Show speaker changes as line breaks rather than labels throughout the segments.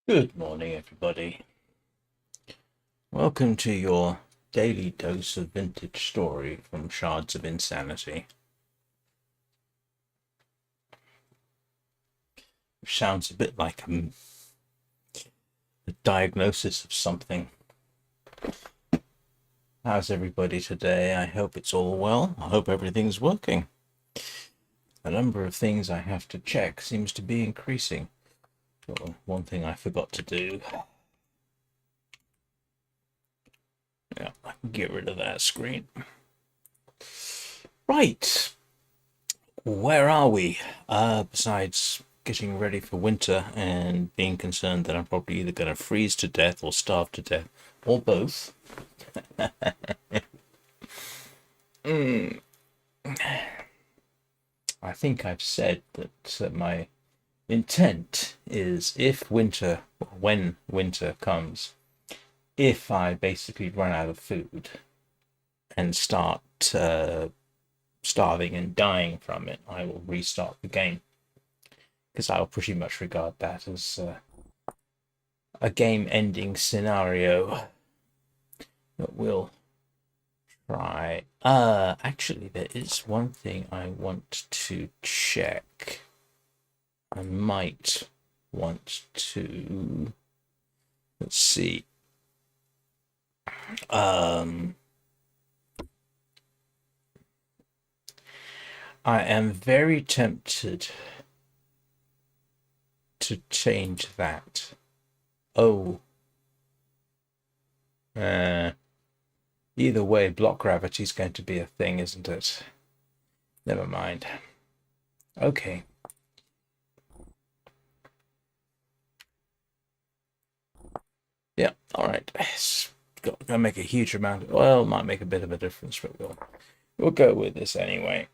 Good morning, everybody. Welcome to your daily dose of vintage story from Shards of Insanity. Which sounds a bit like a diagnosis of something. How's everybody today? I hope it's all well. I hope everything's working. The number of things I have to check seems to be increasing. Well, one thing I forgot to do. Yeah, I can get rid of that screen. Right. Where are we? Besides getting ready for winter and being concerned that I'm probably either going to freeze to death or starve to death, or both. I think I've said that my intent is when winter comes, if I basically run out of food and start starving and dying from it, I will restart the game. Because I'll pretty much regard that as a game-ending scenario that we'll try. Actually, there is one thing I want to check. I might want to... Let's see. I am very tempted to change that. Oh. Either way, block gravity is going to be a thing, isn't it? Never mind. Okay. Yeah, alright. It's gonna make a huge amount. Well, it might make a bit of a difference, but we'll go with this anyway.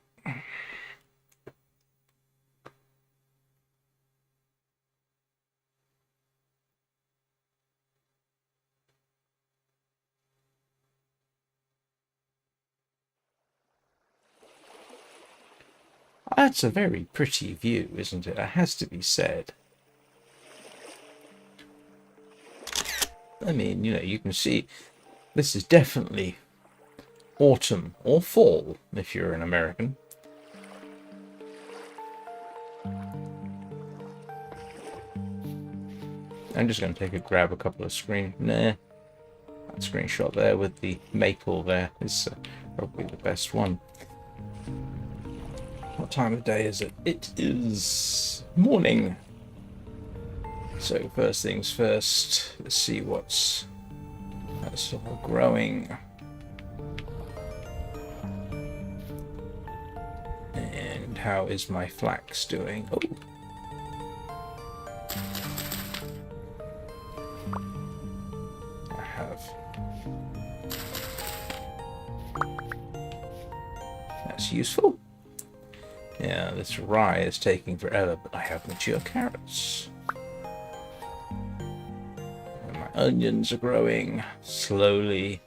That's a very pretty view, isn't it? It has to be said. I mean, you can see this is definitely autumn or fall if you're an American. I'm just going to grab a couple of that screenshot there with the maple there is probably the best one. What time of day is it? It is morning. So first things first, let's see what's all growing. And how is my flax doing? Oh. I have. That's useful. Yeah, this rye is taking forever, but I have mature carrots. And my onions are growing slowly.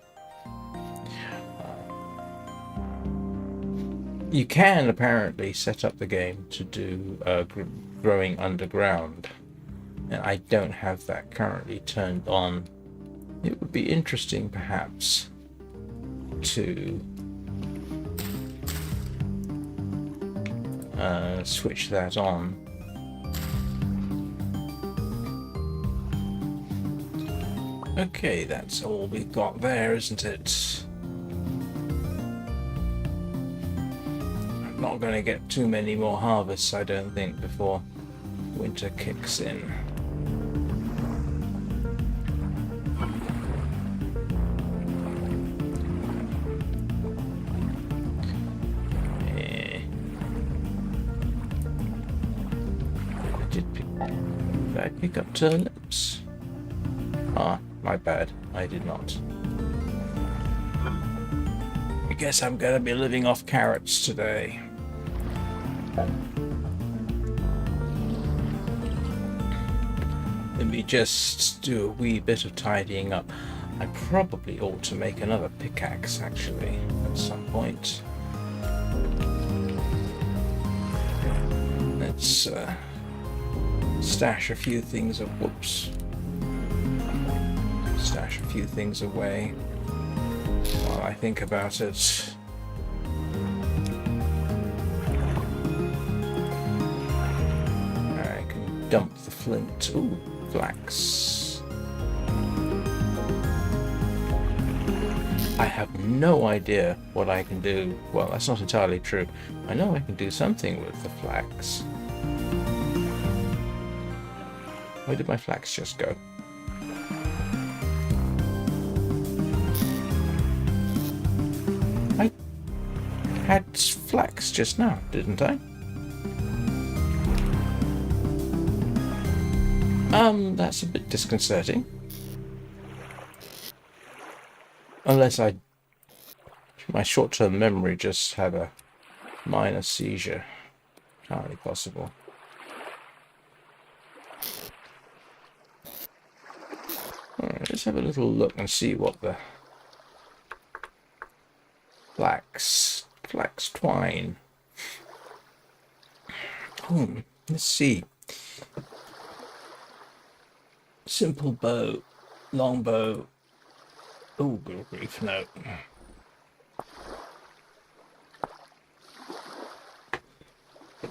You can apparently set up the game to do growing underground, and I don't have that currently turned on. It would be interesting, perhaps, to switch that on. Okay, that's all we've got there, isn't it? I'm not going to get too many more harvests, I don't think, before winter kicks in. Did I pick up turnips? Ah, my bad. I did not. I guess I'm going to be living off carrots today. Let me just do a wee bit of tidying up. I probably ought to make another pickaxe, actually, at some point. Let's stash a few things of whoops. stash a few things away while I think about it. I can dump the flint. Ooh, flax. I have no idea what I can do. Well, that's not entirely true. I know I can do something with the flax. Where did my flax just go? I had flax just now, didn't I? That's a bit disconcerting. Unless my short-term memory just had a minor seizure. Hardly possible. Alright, let's have a little look and see what the flax twine. Oh, let's see. Simple bow, long bow. Oh, good grief, no.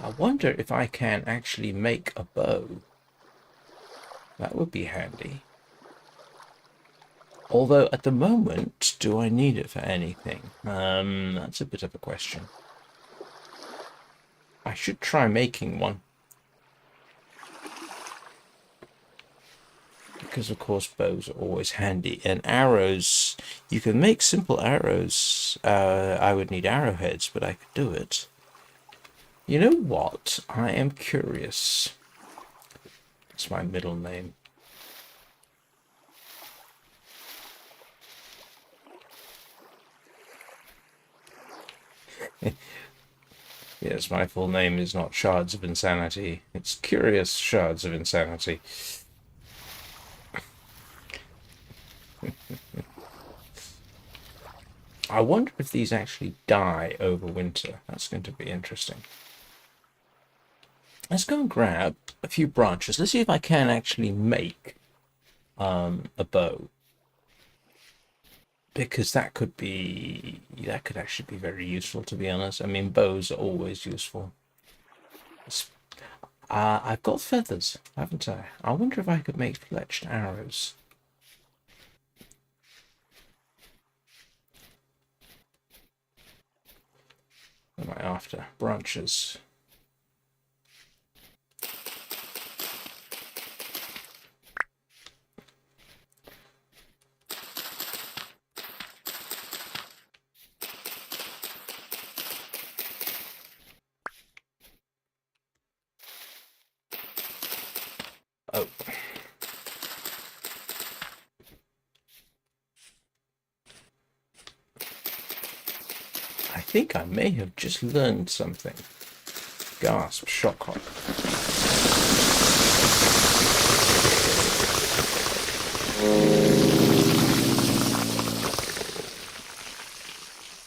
I wonder if I can actually make a bow. That would be handy. Although at the moment, do I need it for anything? That's a bit of a question. I should try making one. Because of course bows are always handy, and arrows, you can make simple arrows. I would need arrowheads, but I could do it. You know what? I am curious. It's my middle name. Yes, my full name is not Shards of Insanity. It's Curious Shards of Insanity. I wonder if these actually die over winter. That's going to be interesting. Let's go and grab a few branches. Let's see if I can actually make a bow. Because that could actually be very useful, to be honest. I mean, bows are always useful. I've got feathers, haven't I? I wonder if I could make fletched arrows. What am I after? Branches. Oh. I think I may have just learned something. Gasp, shock hop.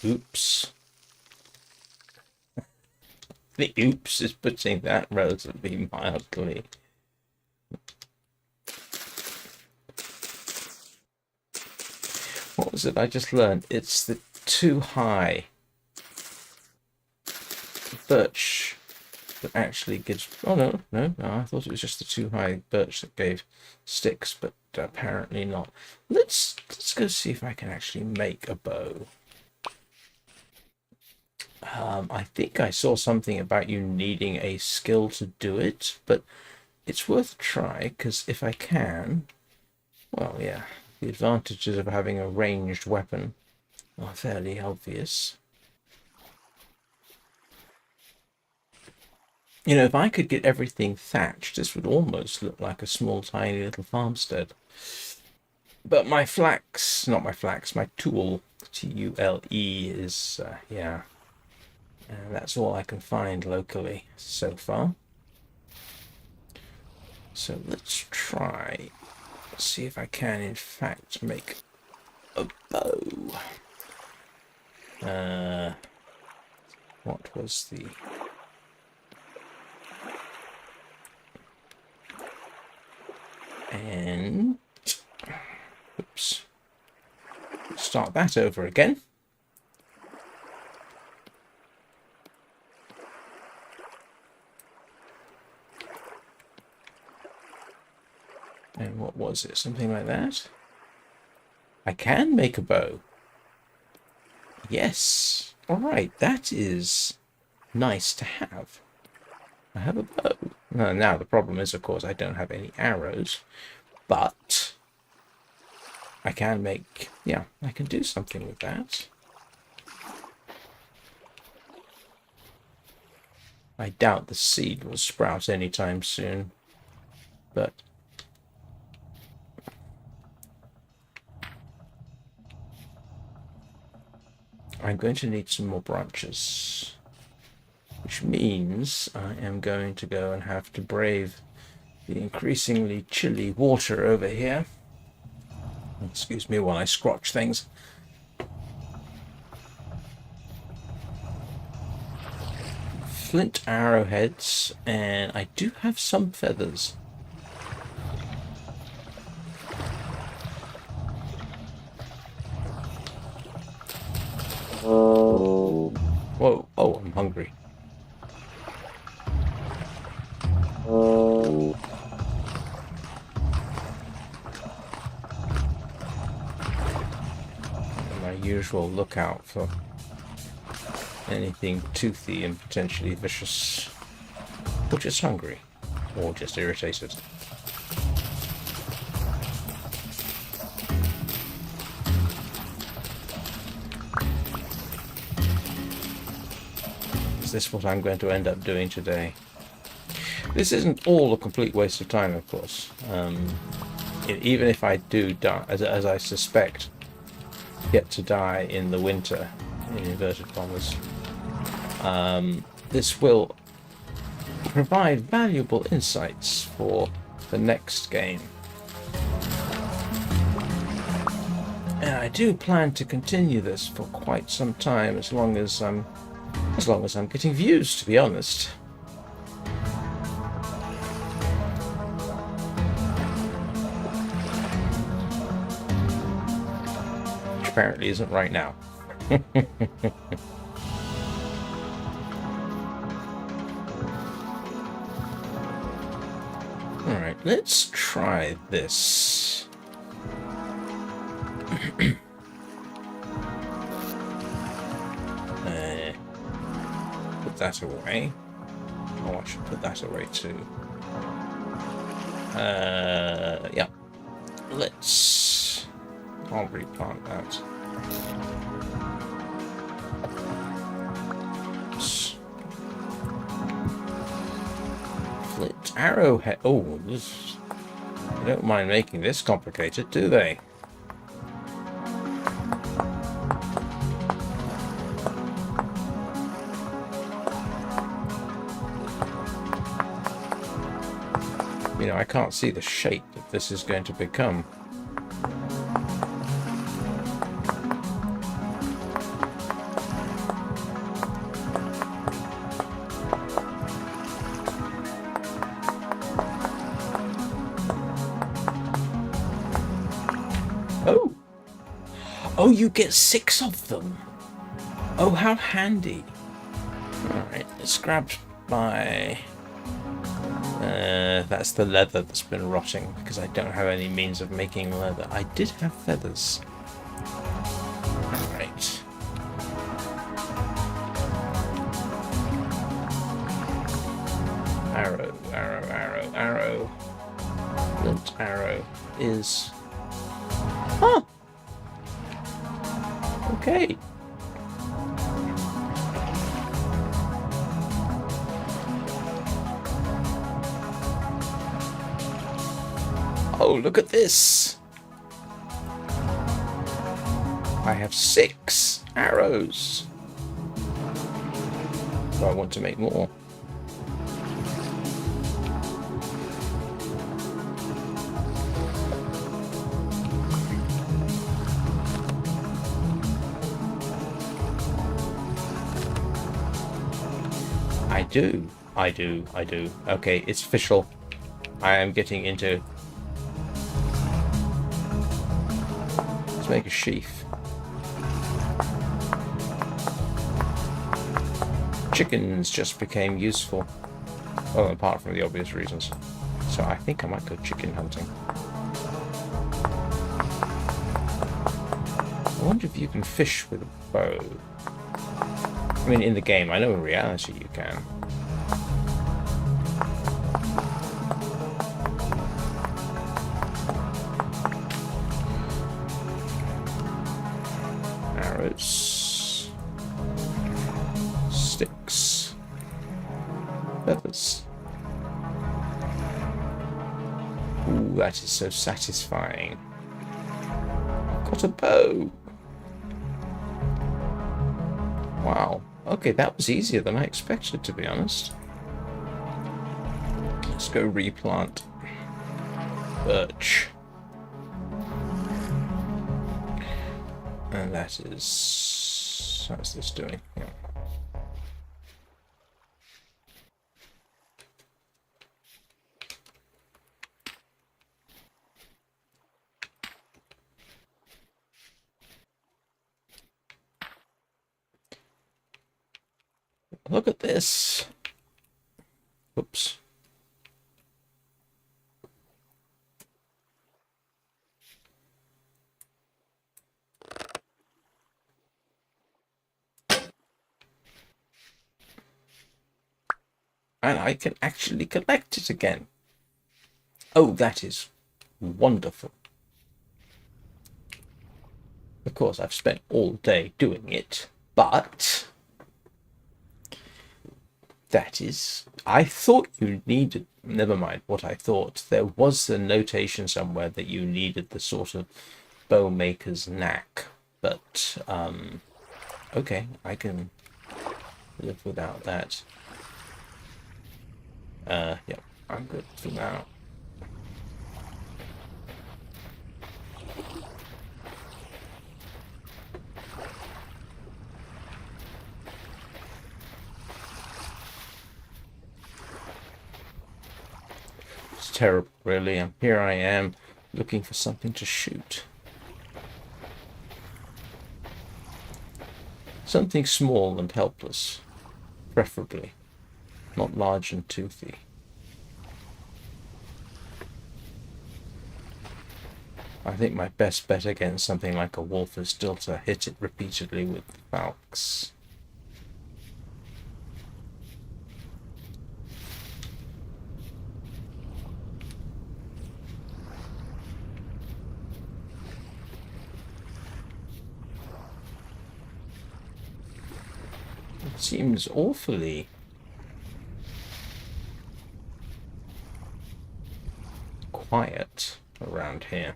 Oops. The oops is putting that relatively mildly. What was it I just learned? It's the too high birch that actually gives... Oh, no, I thought it was just the too high birch that gave sticks, but apparently not. Let's go see if I can actually make a bow. I think I saw something about you needing a skill to do it, but it's worth a try, because if I can... Well, yeah, the advantages of having a ranged weapon are fairly obvious. You know, if I could get everything thatched, this would almost look like a small, tiny little farmstead. But my flax, not my flax, my tool, T-U-L-E, is, yeah. And that's all I can find locally so far. So let's try, see if I can, in fact, make a bow. What was the... And... Oops. start that over again. And what was it? Something like that? I can make a bow. Yes. Alright, that is nice to have. I have a bow. Now the problem is, of course, I don't have any arrows. But I can make... yeah, I can do something with that. I doubt the seed will sprout anytime soon. But... I'm going to need some more branches, which means I am going to go and have to brave the increasingly chilly water over here. Excuse me while I scratch things. Flint arrowheads, and I do have some feathers. Whoa, oh, I'm hungry. My usual lookout for anything toothy and potentially vicious, or just hungry, or just irritated. Is this what I'm going to end up doing today? This isn't all a complete waste of time, of course. Even if I do die, as I suspect, get to die in the winter, in inverted commas, this will provide valuable insights for the next game. And I do plan to continue this for quite some time, as long as I'm getting views, to be honest. Which apparently isn't right now. Alright, let's try this. Put that away. Oh, I should put that away too. Yeah. I'll replant that. Flint arrowhead. Oh, this. They don't mind making this complicated, do they? You know, I can't see the shape that this is going to become. Oh! Oh, you get 6 of them! Oh, how handy! Alright, let's grab my... that's the leather that's been rotting, because I don't have any means of making leather. I did have feathers. Alright. Arrow, arrow, arrow, arrow. Flint arrow is... Huh! Okay. Oh, look at this! I have 6 arrows. Do I want to make more? I do. Okay, it's official. I am getting into... Let's make a sheath. chickens just became useful. Well, apart from the obvious reasons. So I think I might go chicken hunting. I wonder if you can fish with a bow. I mean, in the game, I know in reality you can. Arrows. Sticks. Feathers. Ooh, that is so satisfying. I've got a bow. Wow. Okay, that was easier than I expected, to be honest. Let's go replant birch. And that is... how's this doing? Yeah. Look at this. Oops. And I can actually collect it again. Oh, that is wonderful. Of course, I've spent all day doing it, but that is... I thought you needed... Never mind what I thought. There was a notation somewhere that you needed the sort of bow maker's knack. But, okay, I can live without that. Yeah, I'm good for now. It's terrible, really. And here I am, looking for something to shoot. Something small and helpless, preferably. Not large and toothy. I think my best bet against something like a wolf is still to hit it repeatedly with falcons. It seems awfully quiet around here.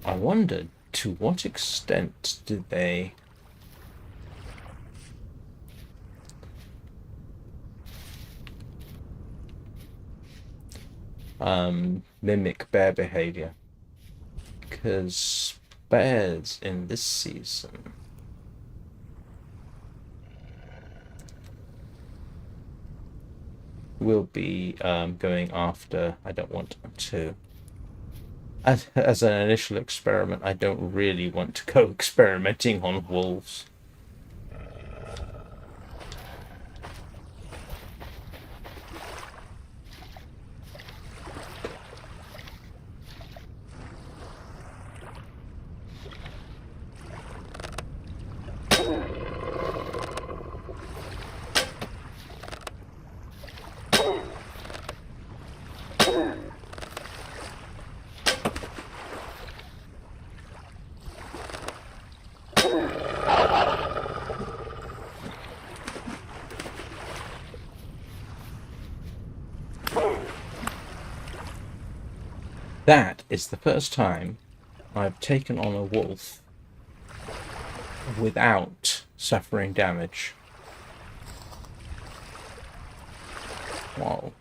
I wondered to what extent did they mimic bear behavior, because bears in this season will be going after... I don't want to... As an initial experiment, I don't really want to go experimenting on wolves. That is the first time I've taken on a wolf without suffering damage. Wow.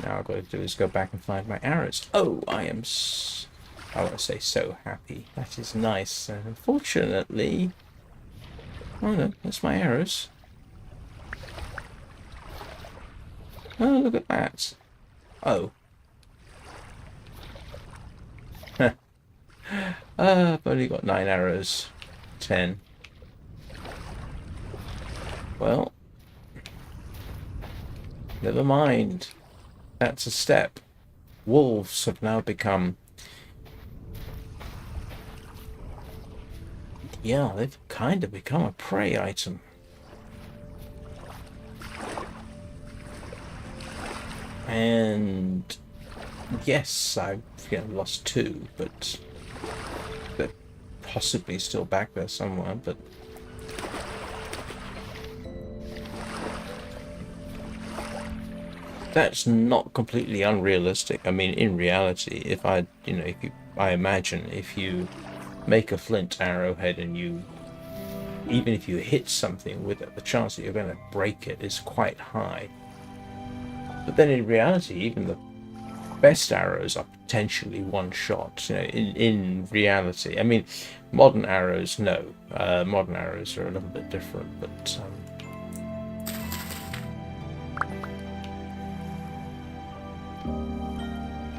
Now I've got to do is go back and find my arrows. Oh, I am... I want to say so happy. That is nice. Unfortunately... Oh no, that's my arrows. Oh, look at that. Oh. I've only got 9 arrows. 10. Well, never mind. That's a step. Wolves have now become... Yeah, they've kind of become a prey item. And... Yes, I've lost 2, but... They're possibly still back there somewhere, but... That's not completely unrealistic. I mean, in reality, if I imagine if you make a flint arrowhead and even if you hit something with it, the chance that you're going to break it is quite high. But then in reality, even the best arrows are potentially one shot. In reality, I mean, modern arrows, no. Modern arrows are a little bit different, but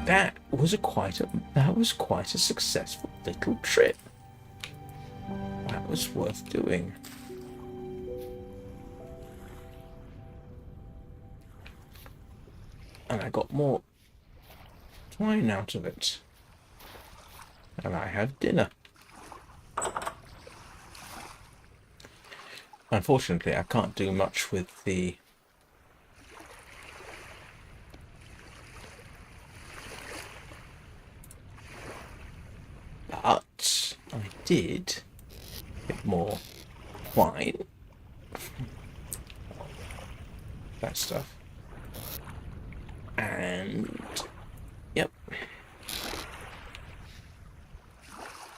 that was quite a successful little trip. That was worth doing. And I got more twine out of it. And I have dinner. Unfortunately, I can't do much with the... But I did get more twine. That stuff. And... Yep.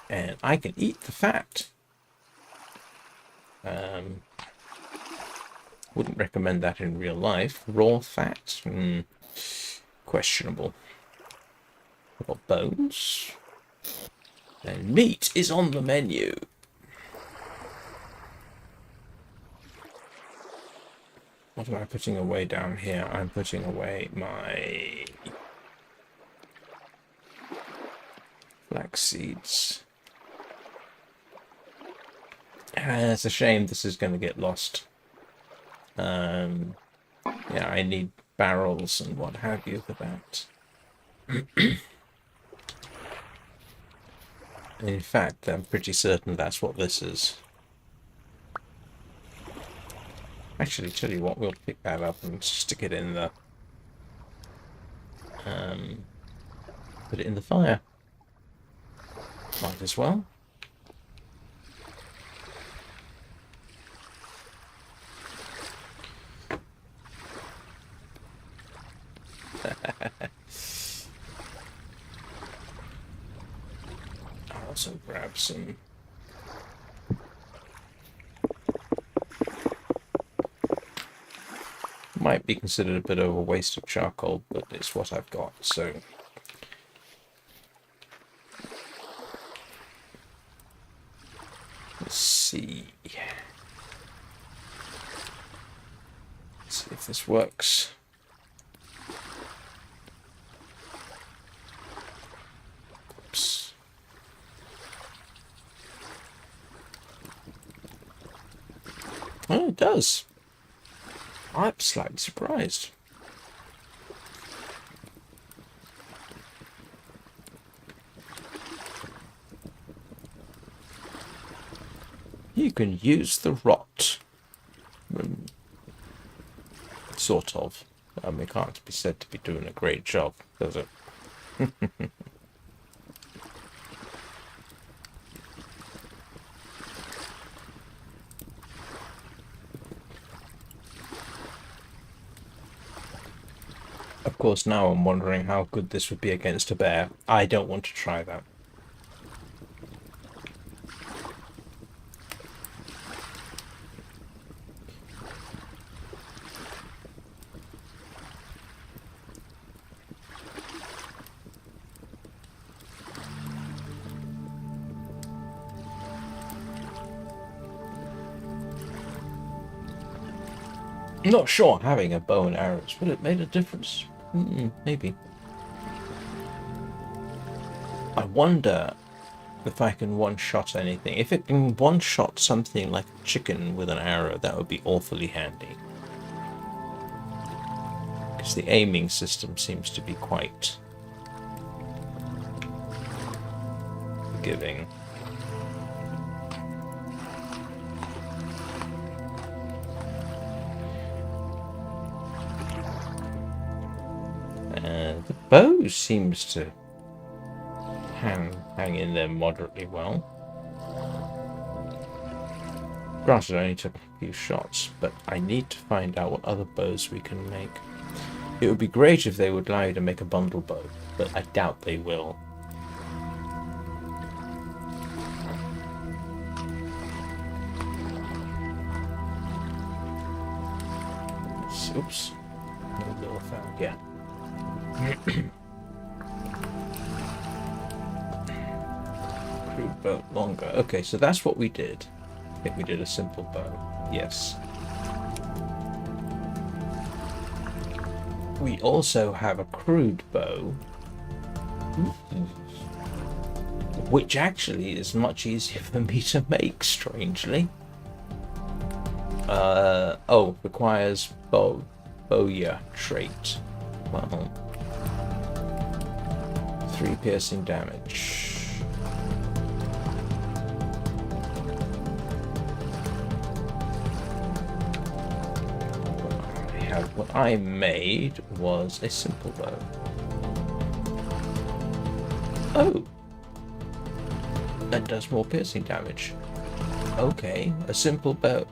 And I can eat the fat. Wouldn't recommend that in real life. Raw fat? Questionable. I've got bones. And meat is on the menu. What am I putting away down here? I'm putting away my flax seeds. It's a shame this is going to get lost. Yeah, I need barrels and what have you for that. In fact, I'm pretty certain that's what this is. Actually, tell you what, we'll pick that up and stick it in the... put it in the fire. Might as well. I'll also grab some... Might be considered a bit of a waste of charcoal, but it's what I've got, so... Let's see. Let's see if this works. Oops. Oh, it does. I'm slightly surprised. You can use the rot. Sort of. It can't be said to be doing a great job, does it? Of course, now I'm wondering how good this would be against a bear. I don't want to try that. I'm not sure having a bow and arrows would it made a difference. Maybe. I wonder if I can one-shot anything. If it can one-shot something like a chicken with an arrow, that would be awfully handy. Because the aiming system seems to be quite forgiving. And the bow seems to hang in there moderately well. Granted, I only took a few shots, but I need to find out what other bows we can make. It would be great if they would allow you to make a bundle bow, but I doubt they will. Oops. No little found, yeah. Crude bow longer. Okay, so that's what we did. I think we did a simple bow. Yes. We also have a crude bow, which actually is much easier for me to make, strangely. Requires bowyer trait. Well, 3 piercing damage. What I made was a simple bow. Oh! That does more piercing damage. Okay, a simple bow.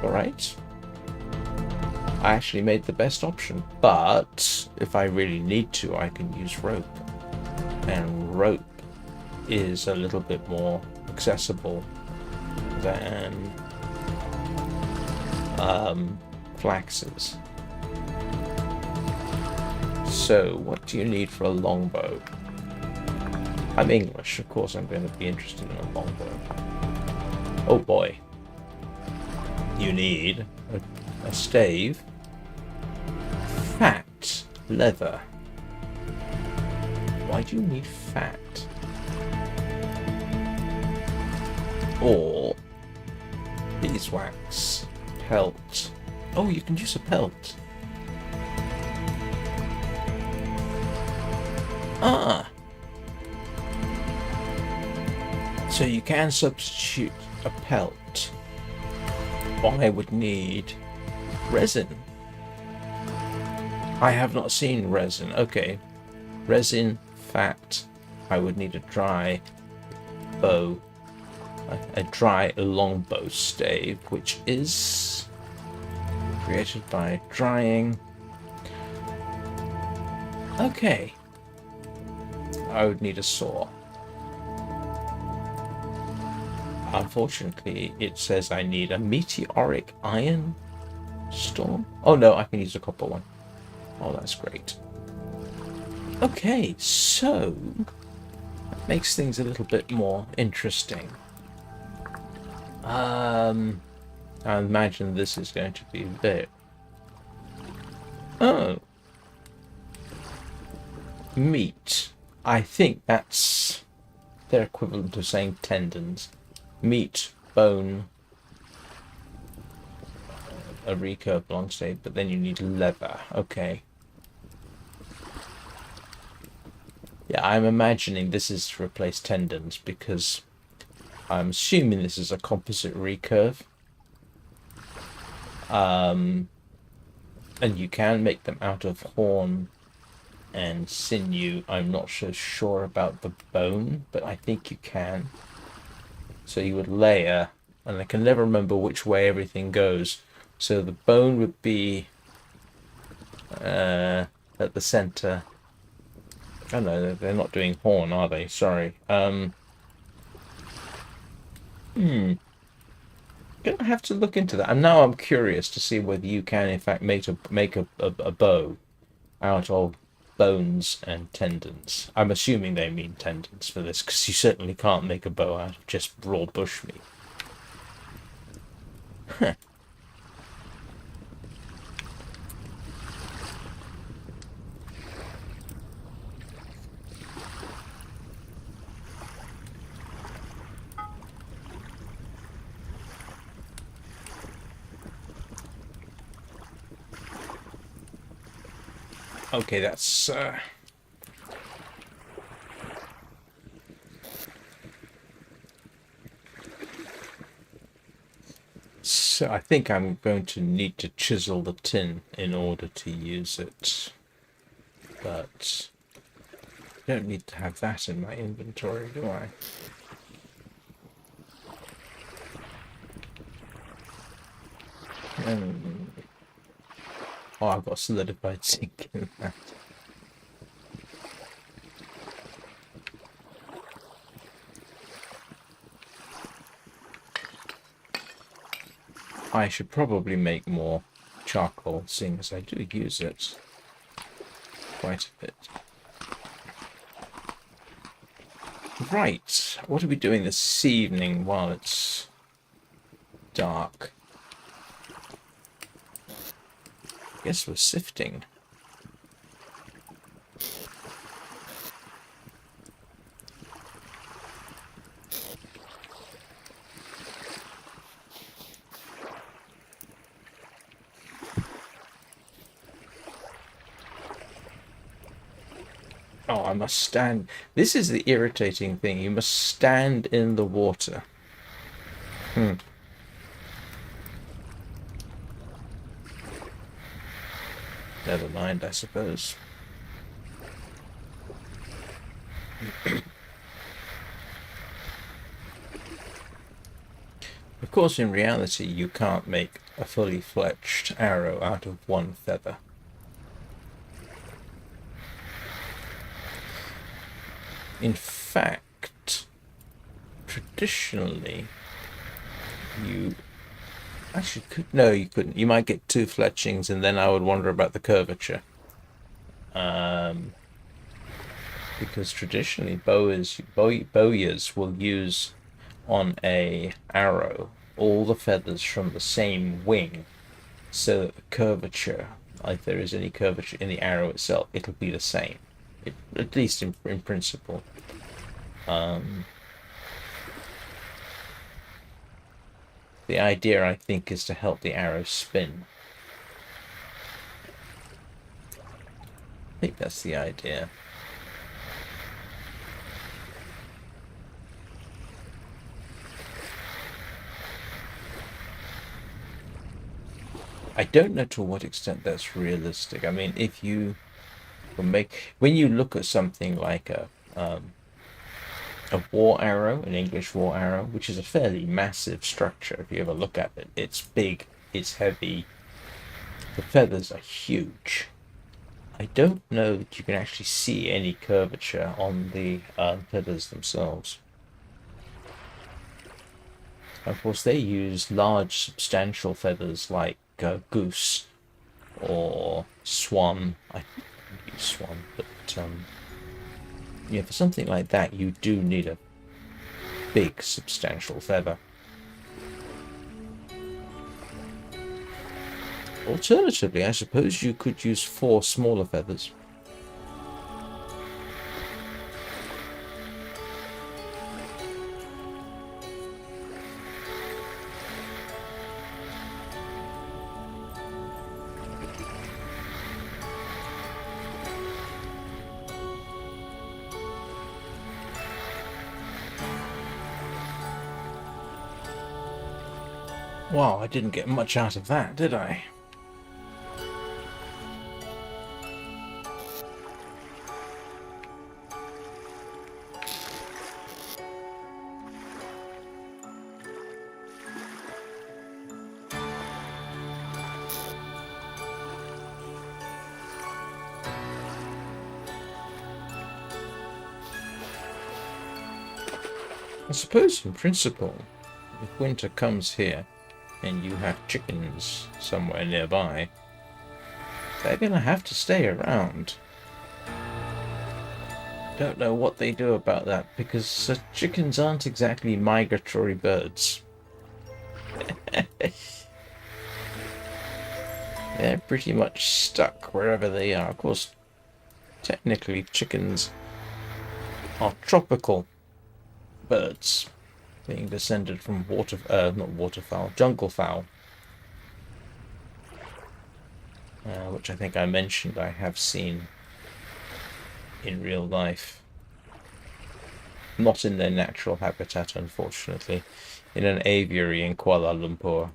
Alright. I actually made the best option, but if I really need to, I can use rope. And rope is a little bit more accessible than flaxes. So, what do you need for a longbow? I'm English, of course I'm going to be interested in a longbow. Oh boy. You need a stave, fat, leather. Why do you need fat? Or beeswax, pelt. Oh, you can use a pelt. Ah! So you can substitute a pelt. I would need resin. I have not seen resin. Okay. Resin, fat. I would need a dry bow. A dry longbow stave, which is created by drying. Okay. I would need a saw. Unfortunately, it says I need a meteoric iron storm. Oh no, I can use a copper one. Oh, that's great. Okay, so that makes things a little bit more interesting. I imagine this is going to be a bit. Oh, meat. I think that's their equivalent of saying tendons. Meat, bone, a recurve long stave, but then you need leather. Okay. Yeah, I'm imagining this is to replace tendons because I'm assuming this is a composite recurve. And you can make them out of horn and sinew. I'm not so sure about the bone, but I think you can. So you would layer, and I can never remember which way everything goes. So the bone would be at the center. Oh no, they're not doing horn, are they? Sorry. Gonna have to look into that. And now I'm curious to see whether you can, in fact, make a bow out of bones and tendons. I'm assuming they mean tendons for this, because you certainly can't make a bow out of just raw bushmeat. Huh. Okay, that's so I think I'm going to need to chisel the tin in order to use it, but I don't need to have that in my inventory, do I? Oh, I've got solidified zinc in that. I should probably make more charcoal, seeing as I do use it quite a bit. Right, what are we doing this evening while it's dark? Guess we're sifting. Oh, I must stand. This is the irritating thing. You must stand in the water. Never mind, I suppose. Of course, in reality, you can't make a fully fledged arrow out of one feather. In fact, traditionally, you actually could. No, you couldn't. You might get two fletchings, and then I would wonder about the curvature. Because traditionally, bowyers will use on a arrow all the feathers from the same wing, so that the curvature, if there is any curvature in the arrow itself, it'll be the same, at least in principle. The idea, I think, is to help the arrow spin. I think that's the idea. I don't know to what extent that's realistic. I mean, if you when you look at something like a war arrow, an English war arrow, which is a fairly massive structure, if you ever look at it, it's big, it's heavy, the feathers are huge. I don't know that you can actually see any curvature on the feathers themselves. Of course, they use large, substantial feathers like goose or swan. I use swan, but yeah, for something like that, you do need a big, substantial feather. Alternatively, I suppose you could use 4 smaller feathers. Wow, I didn't get much out of that, did I? I suppose in principle, if winter comes here and you have chickens somewhere nearby, they're gonna have to stay around. Don't know what they do about that, because chickens aren't exactly migratory birds. They're pretty much stuck wherever they are. Of course, technically chickens are tropical birds, being descended from not waterfowl, jungle fowl. which I think I mentioned I have seen in real life. Not in their natural habitat, unfortunately, in an aviary in Kuala Lumpur.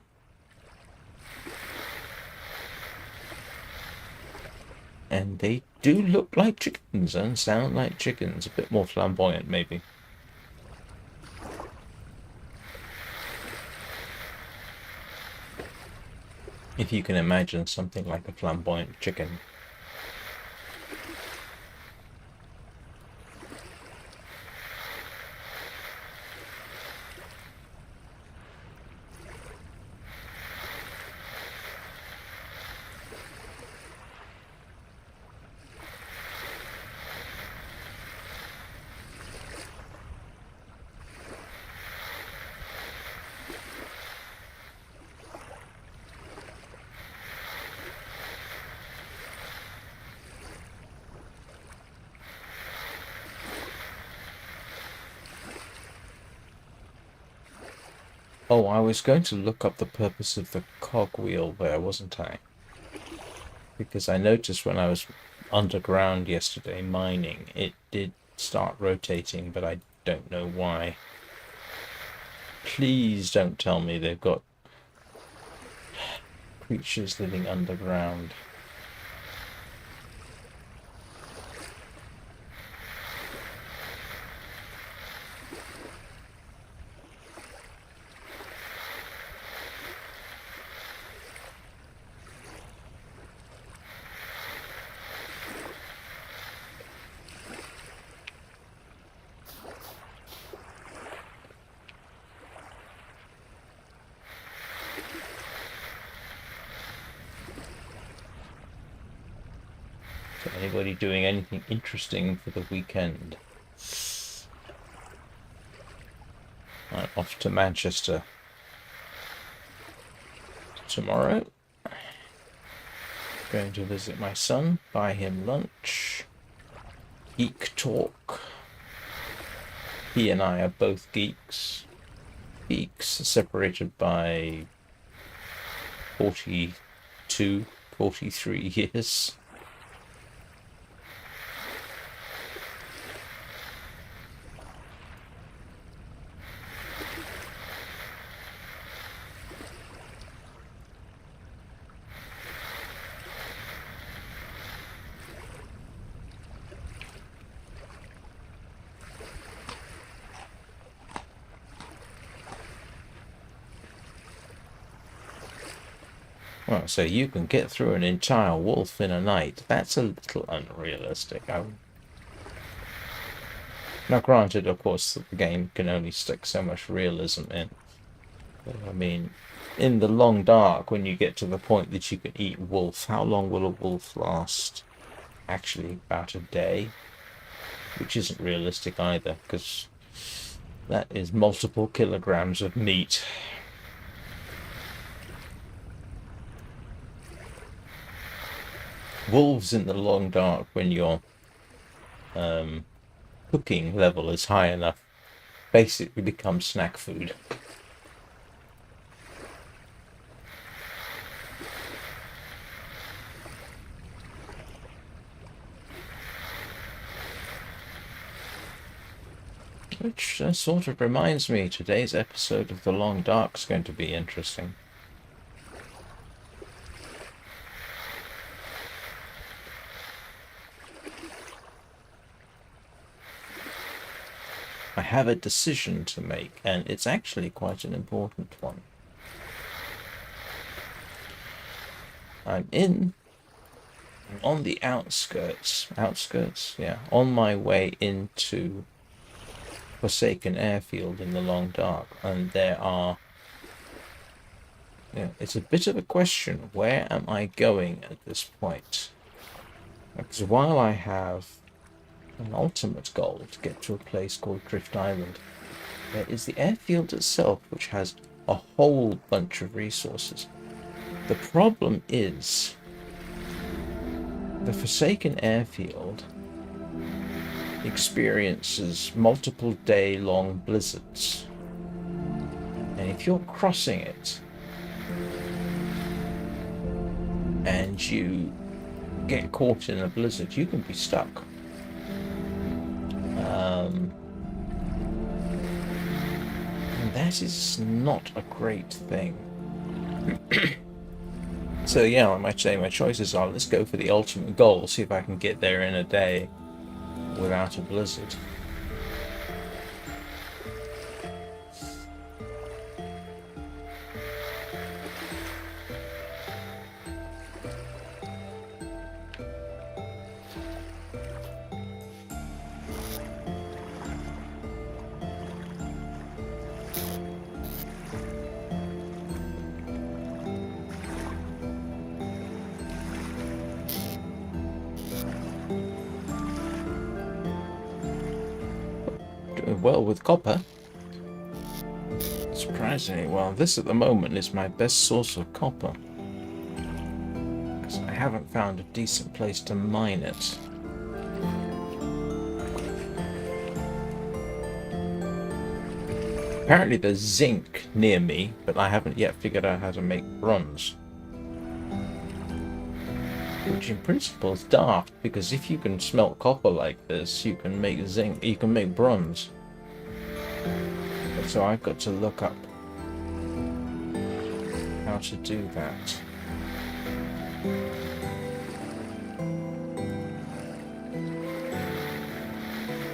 And they do look like chickens and sound like chickens, a bit more flamboyant maybe. If you can imagine something like a flamboyant chicken. Oh, I was going to look up the purpose of the cogwheel there, wasn't I? Because I noticed when I was underground yesterday mining, it did start rotating, but I don't know why. Please don't tell me they've got creatures living underground. So anybody doing anything interesting for the weekend? I'm off to Manchester tomorrow. Going to visit my son, buy him lunch. Geek talk. He and I are both geeks. Geeks separated by 42, 43 years. Well, so you can get through an entire wolf in a night. That's a little unrealistic. Now, granted, of course, the game can only stick so much realism in. But, I mean, in the long dark, when you get to the point that you can eat wolf, how long will a wolf last? Actually, about a day, which isn't realistic either, because that is multiple kilograms of meat. Wolves in the long dark, when your cooking level is high enough, basically become snack food. Which sort of reminds me, today's episode of The Long Dark is going to be interesting. I have a decision to make, and it's actually quite an important one. I'm on the outskirts, yeah, on my way into Forsaken Airfield in the Long Dark, and there are, it's a bit of a question, where am I going at this point? Because while I have an ultimate goal to get to a place called Drift Island, there is the airfield itself, which has a whole bunch of resources. The problem is the Forsaken Airfield experiences multiple day-long blizzards, and if you're crossing it and you get caught in a blizzard, you can be stuck. And that is not a great thing. So yeah, I might say my choices are, let's go for the ultimate goal, see if I can get there in a day without a blizzard. Doing well with copper. Surprisingly well. This at the moment is my best source of copper, because I haven't found a decent place to mine it. Apparently there's zinc near me, but I haven't yet figured out how to make bronze. Which in principle is daft, because if you can smelt copper like this, you can make zinc, you can make bronze. So I've got to look up how to do that.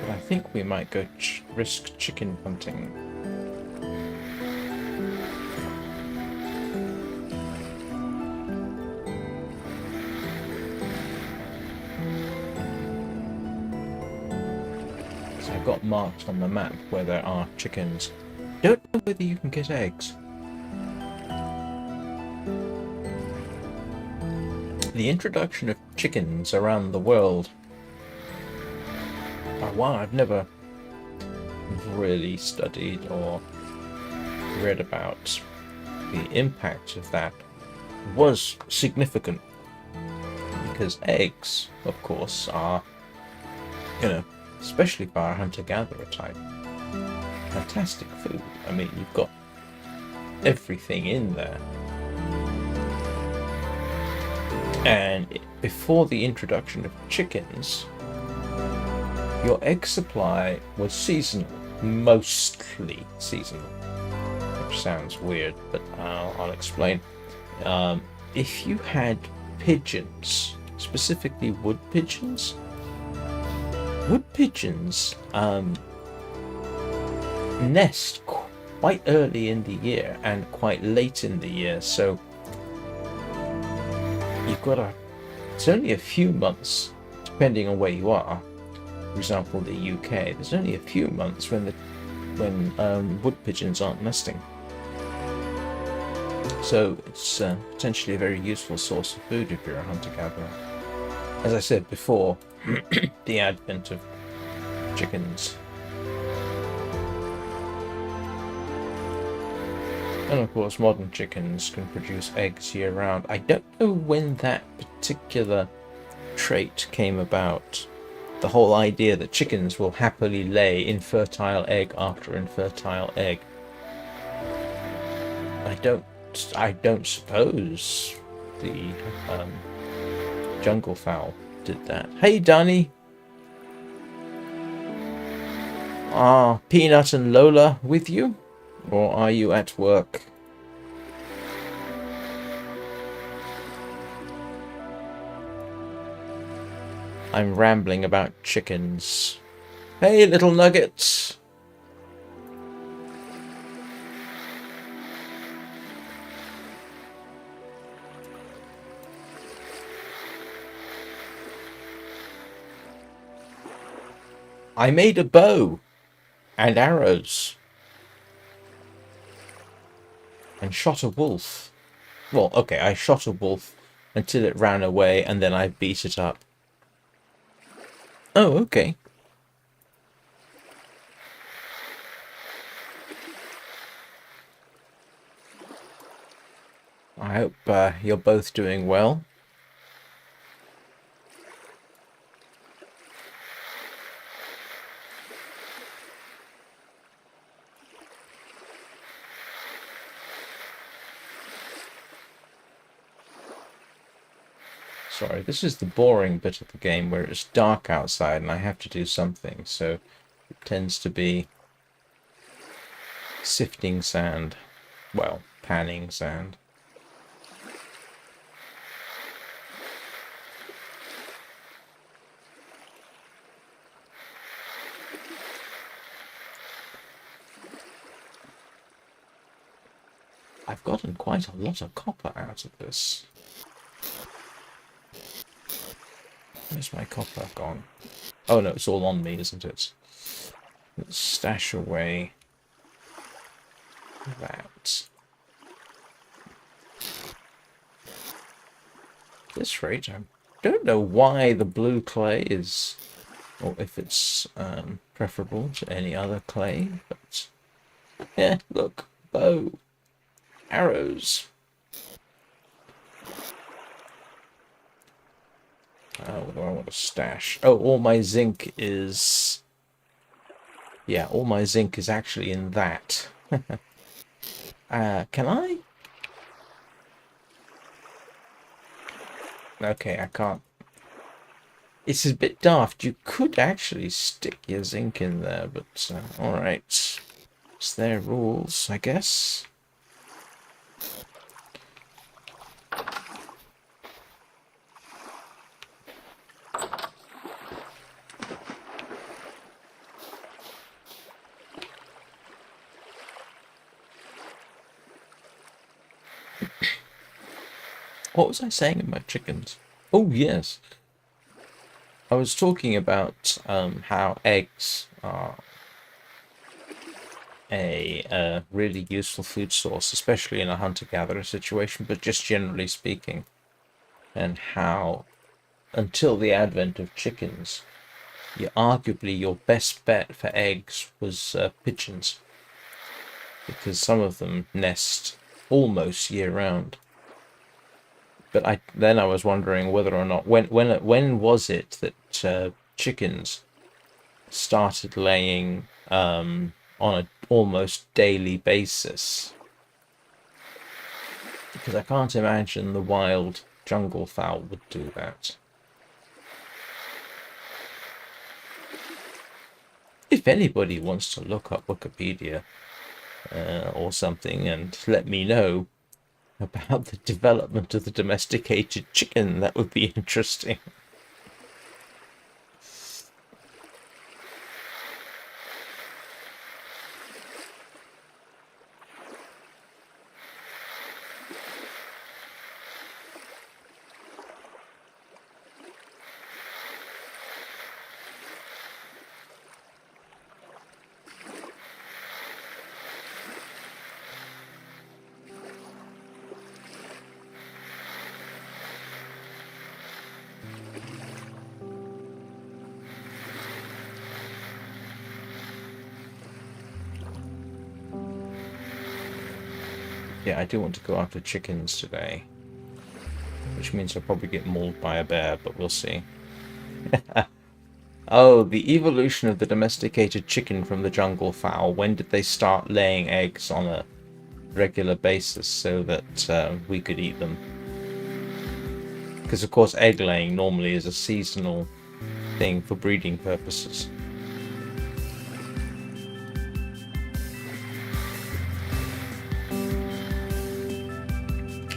But I think we might go risk chicken hunting. So I've got marked on the map where there are chickens. Don't know whether you can get eggs. The introduction of chickens around the world. Wow, I've never really studied or read about the impact of that, was significant, because eggs, of course, are, especially for our hunter-gatherer type, fantastic food. I mean, you've got everything in there. And before the introduction of chickens, your egg supply was seasonal, mostly seasonal, which sounds weird, but I'll explain. If you had pigeons, specifically wood pigeons nest quite early in the year and quite late in the year, so you've got it's only a few months, depending on where you are. For example, the UK, there's only a few months when wood pigeons aren't nesting. So it's potentially a very useful source of food if you're a hunter-gatherer. As I said before, the advent of chickens. And of course, modern chickens can produce eggs year-round. I don't know when that particular trait came about. The whole idea that chickens will happily lay infertile egg after infertile egg. I don't suppose the jungle fowl did that. Hey, Danny. Are Peanut and Lola with you? Or are you at work? I'm rambling about chickens. Hey, little nuggets! I made a bow and arrows and shot a wolf. Well, okay, I shot a wolf until it ran away and then I beat it up. Oh, okay. I hope you're both doing well. Sorry, this is the boring bit of the game where it's dark outside and I have to do something, so it tends to be sifting sand. Well, panning sand. I've gotten quite a lot of copper out of this. Where's my copper gone? Oh no, it's all on me, isn't it? Let's stash away that. At this rate, I don't know why the blue clay is, or if it's preferable to any other clay, but yeah, look, bow, arrows. What do I want to stash? Oh, all my zinc is... Yeah, all my zinc is actually in that. Can I? Okay, I can't. It's a bit daft. You could actually stick your zinc in there, but alright. It's their rules, I guess. What was I saying about chickens? Oh, yes. I was talking about how eggs are a really useful food source, especially in a hunter-gatherer situation, but just generally speaking. And how, until the advent of chickens, arguably your best bet for eggs was pigeons. Because some of them nest almost year-round. But then I was wondering whether or not when was it that chickens started laying on an almost daily basis? Because I can't imagine the wild jungle fowl would do that. If anybody wants to look up Wikipedia or something and let me know about the development of the domesticated chicken, that would be interesting. Yeah, I do want to go after chickens today, which means I'll probably get mauled by a bear, but we'll see. Oh, the evolution of the domesticated chicken from the jungle fowl. When did they start laying eggs on a regular basis so that we could eat them? Because, of course, egg laying normally is a seasonal thing for breeding purposes.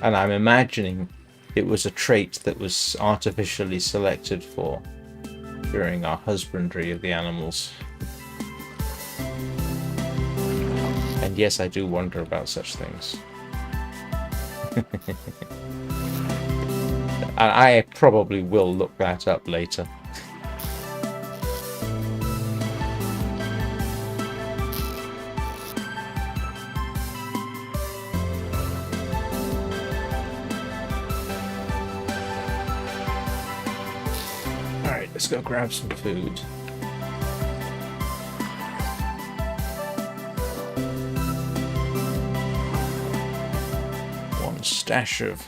And I'm imagining it was a trait that was artificially selected for during our husbandry of the animals. And yes, I do wonder about such things. And I probably will look that up later. Let's go grab some food. One stash of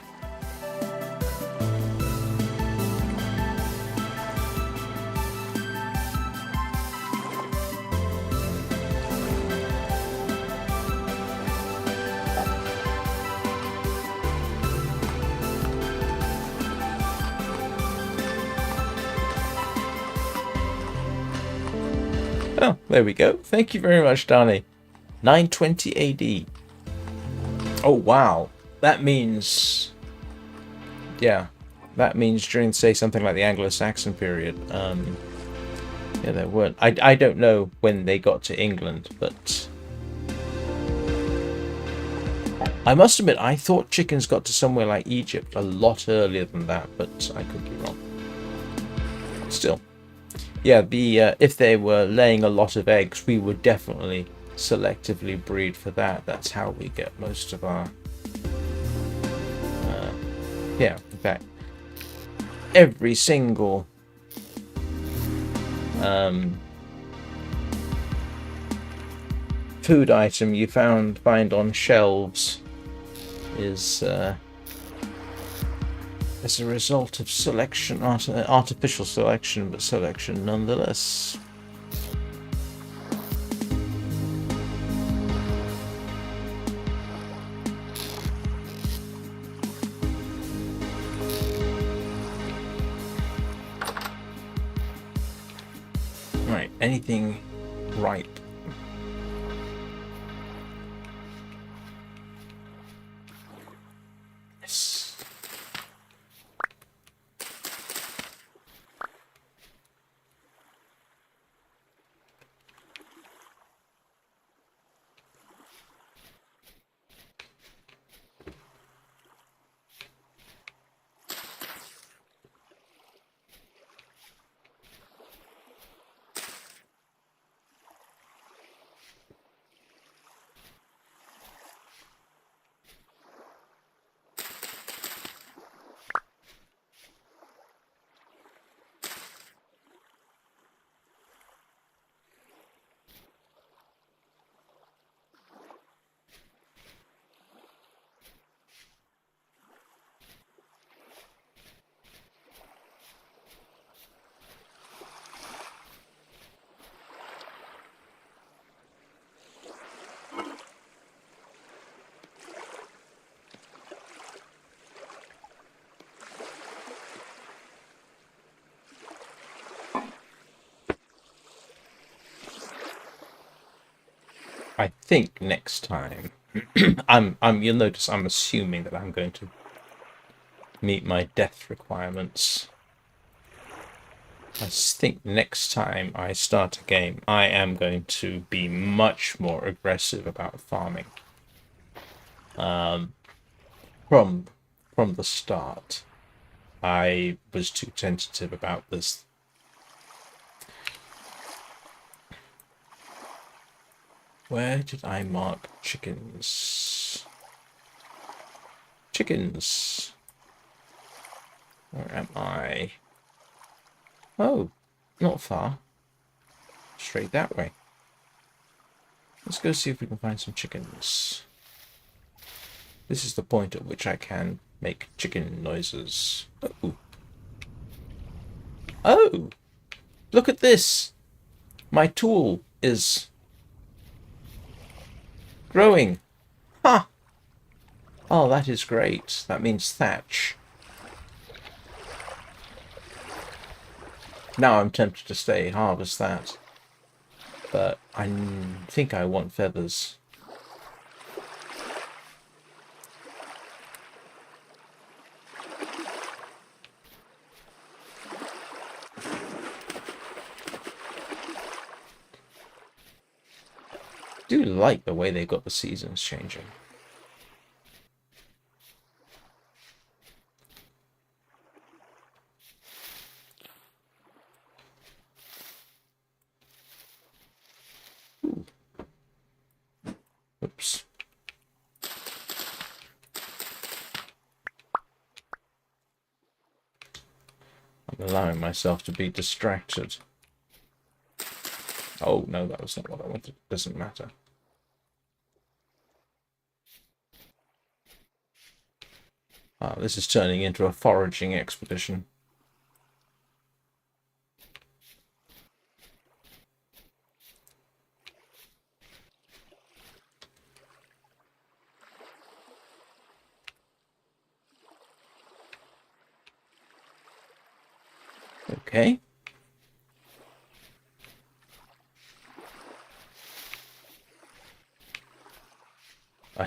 Oh, there we go. Thank you very much, Danny. 920 AD. Oh, wow. That means... Yeah. That means during, say, something like the Anglo-Saxon period. Yeah, there weren't... I don't know when they got to England, but... I must admit, I thought chickens got to somewhere like Egypt a lot earlier than that, but I could be wrong. Still. Yeah, if they were laying a lot of eggs, we would definitely selectively breed for that. That's how we get most of our... yeah, in fact, every single... food item you find on shelves is as a result of selection, artificial selection, but selection nonetheless. Right, anything ripe? Yes. I think next time, you'll notice I'm assuming that I'm going to meet my death requirements. I think next time I start a game, I am going to be much more aggressive about farming. From the start, I was too tentative about this. Where did I mark chickens? Chickens. Where am I? Oh, not far. Straight that way. Let's go see if we can find some chickens. This is the point at which I can make chicken noises. Oh. Oh! Look at this! My tool is growing. Ha! Oh, that is great. That means thatch. Now I'm tempted to stay, harvest that. But I think I want feathers. I do like the way they got the seasons changing. Ooh. Oops. I'm allowing myself to be distracted. Oh, no, that was not what I wanted. Doesn't matter. Ah, this is turning into a foraging expedition. Okay.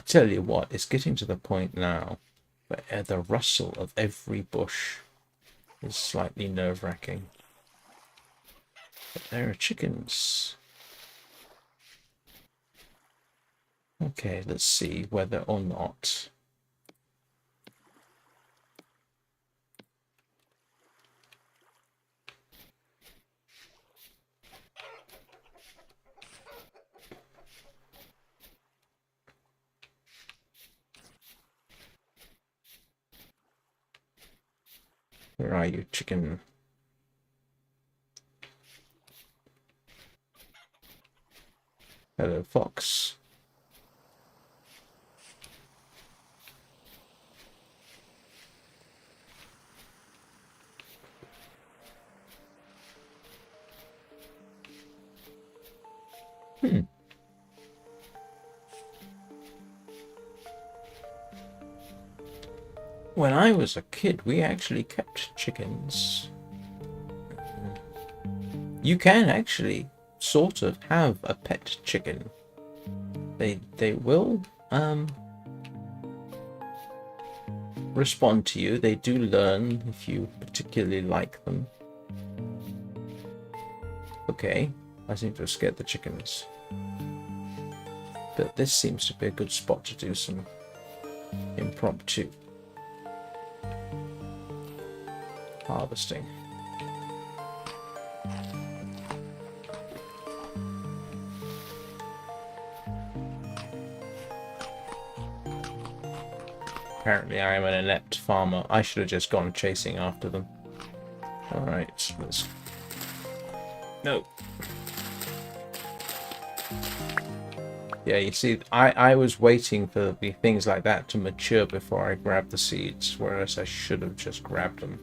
tell you what, it's getting to the point now where the rustle of every bush is slightly nerve-wracking. But there are chickens. Okay, let's see whether or not... Where are you, chicken? Hello, fox. When I was a kid, we actually kept chickens. You can actually sort of have a pet chicken. They will respond to you. They do learn if you particularly like them. Okay, I seem to have scared the chickens. But this seems to be a good spot to do some impromptu harvesting. Apparently I am an inept farmer. I should have just gone chasing after them. Alright, let's... No. Yeah, you see, I was waiting for the things like that to mature before I grabbed the seeds, whereas I should have just grabbed them.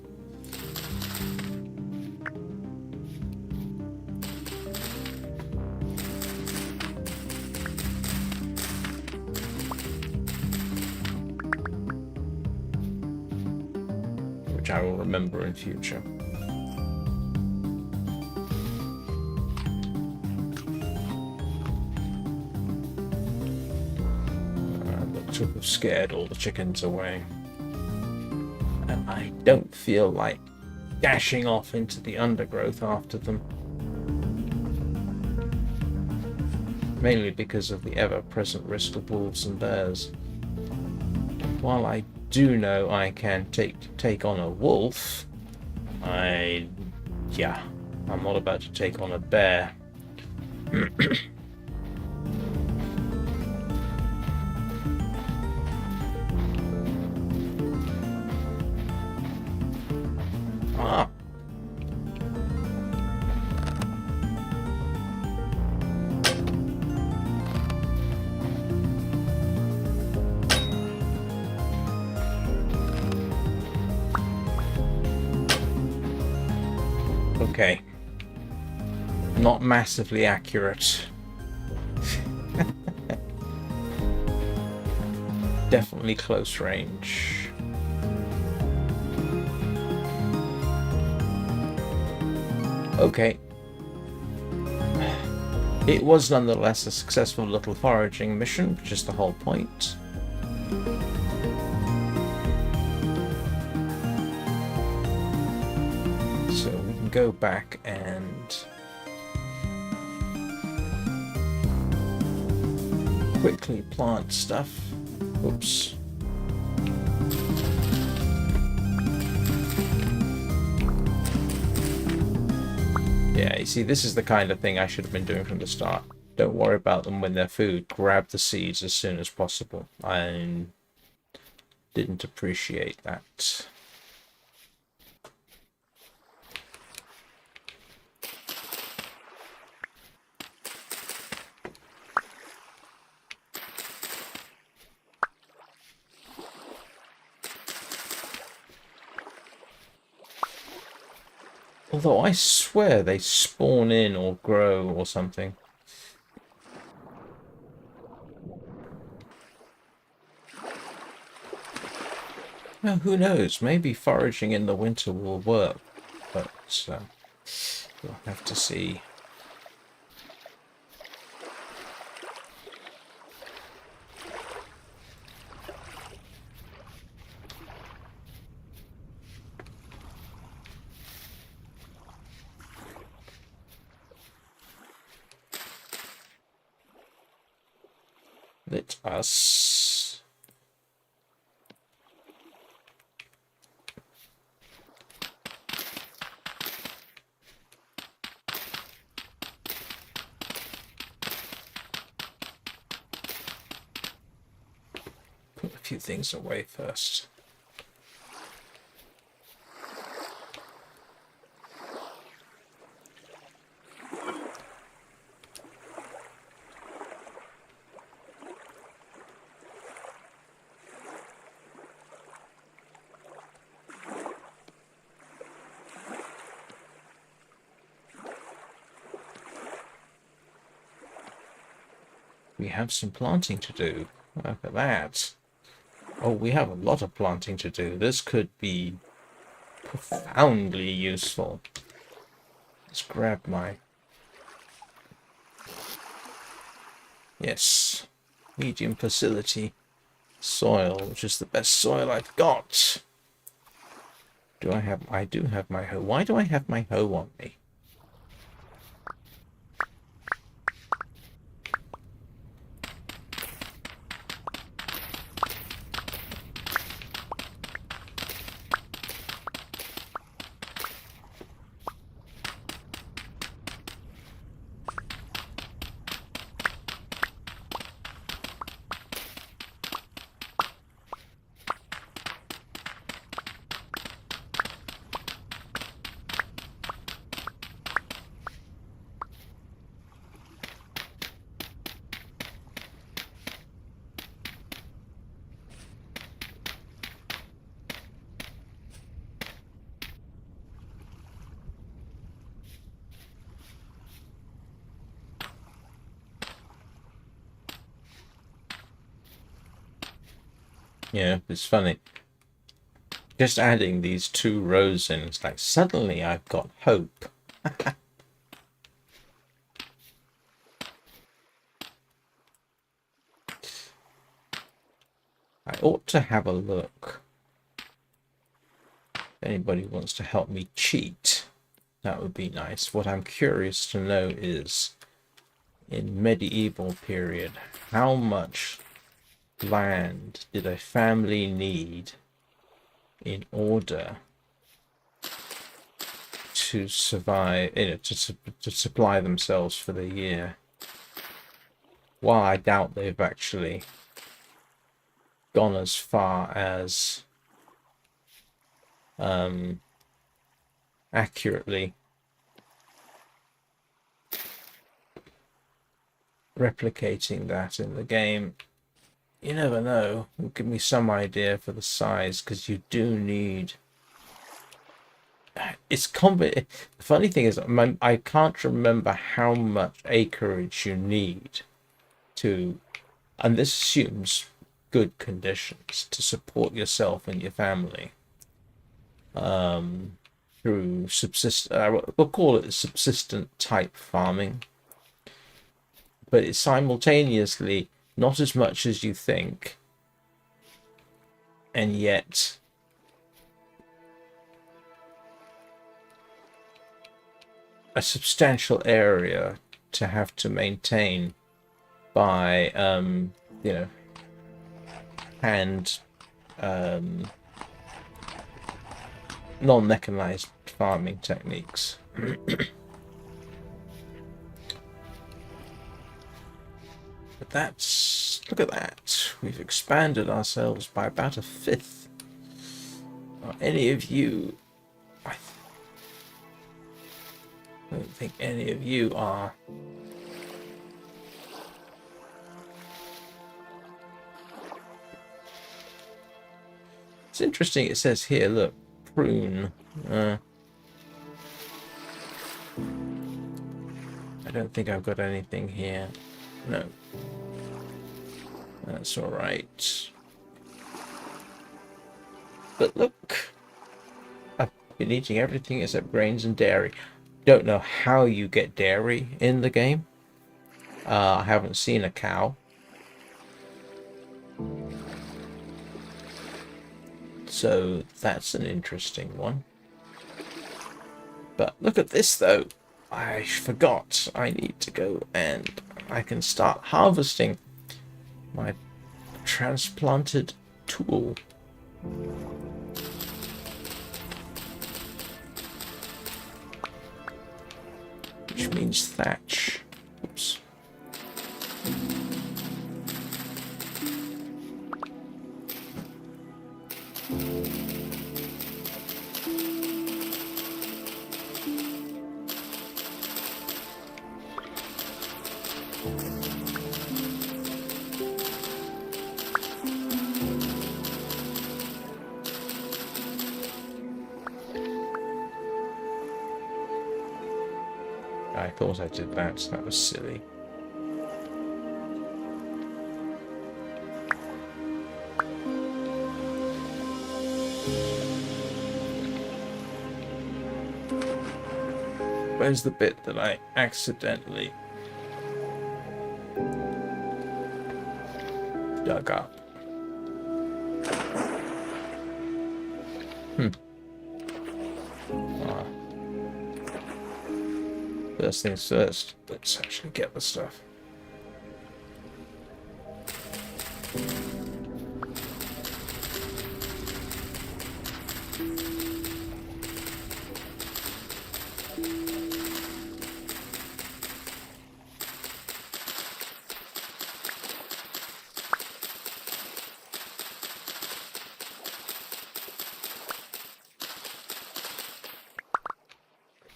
Which I will remember in future. To have scared all the chickens away. And I don't feel like dashing off into the undergrowth after them. Mainly because of the ever-present risk of wolves and bears. While I do know I can take on a wolf, I'm not about to take on a bear. Okay. Not massively accurate. Definitely close range. Okay. It was nonetheless a successful little foraging mission, which is the whole point. So we can go back and quickly plant stuff. Oops. Yeah, you see, this is the kind of thing I should have been doing from the start. Don't worry about them when they're food. Grab the seeds as soon as possible. I didn't appreciate that. Although I swear they spawn in or grow or something. Well, who knows? Maybe foraging in the winter will work, but we'll have to see. let us put a few things away first. We have some planting to do. Look at that. Oh, we have a lot of planting to do. This could be profoundly useful. Let's grab my... Yes. Medium facility soil, which is the best soil I've got. I do have my hoe. Why do I have my hoe on me? Yeah, it's funny. Just adding these 2 rows in, it's like suddenly I've got hope. I ought to have a look. If anybody wants to help me cheat, that would be nice. What I'm curious to know is, in medieval period, how much land did a family need in order to survive, to supply themselves for the year? While I doubt they've actually gone as far as accurately replicating that in the game. You never know. It'll give me some idea for the size, because you do need... It's the funny thing is, I can't remember how much acreage you need to, and this assumes good conditions, to support yourself and your family through we'll call it subsistent type farming, but it's simultaneously not as much as you think, and yet a substantial area to have to maintain by hand non-mechanized farming techniques. But look at that. We've expanded ourselves by about 1/5. Are any of you... I don't think any of you are... It's interesting, it says here, look, prune. I don't think I've got anything here. No. That's alright. But look, I've been eating everything except grains and dairy. Don't know how you get dairy in the game. I haven't seen a cow. So that's an interesting one. But look at this though. I forgot. I need to go and I can start harvesting My transplanted tool. Which means thatch. Oops. I thought I did that. That was silly. Where's the bit that I accidentally dug up? Ah. First things first, let's actually get the stuff.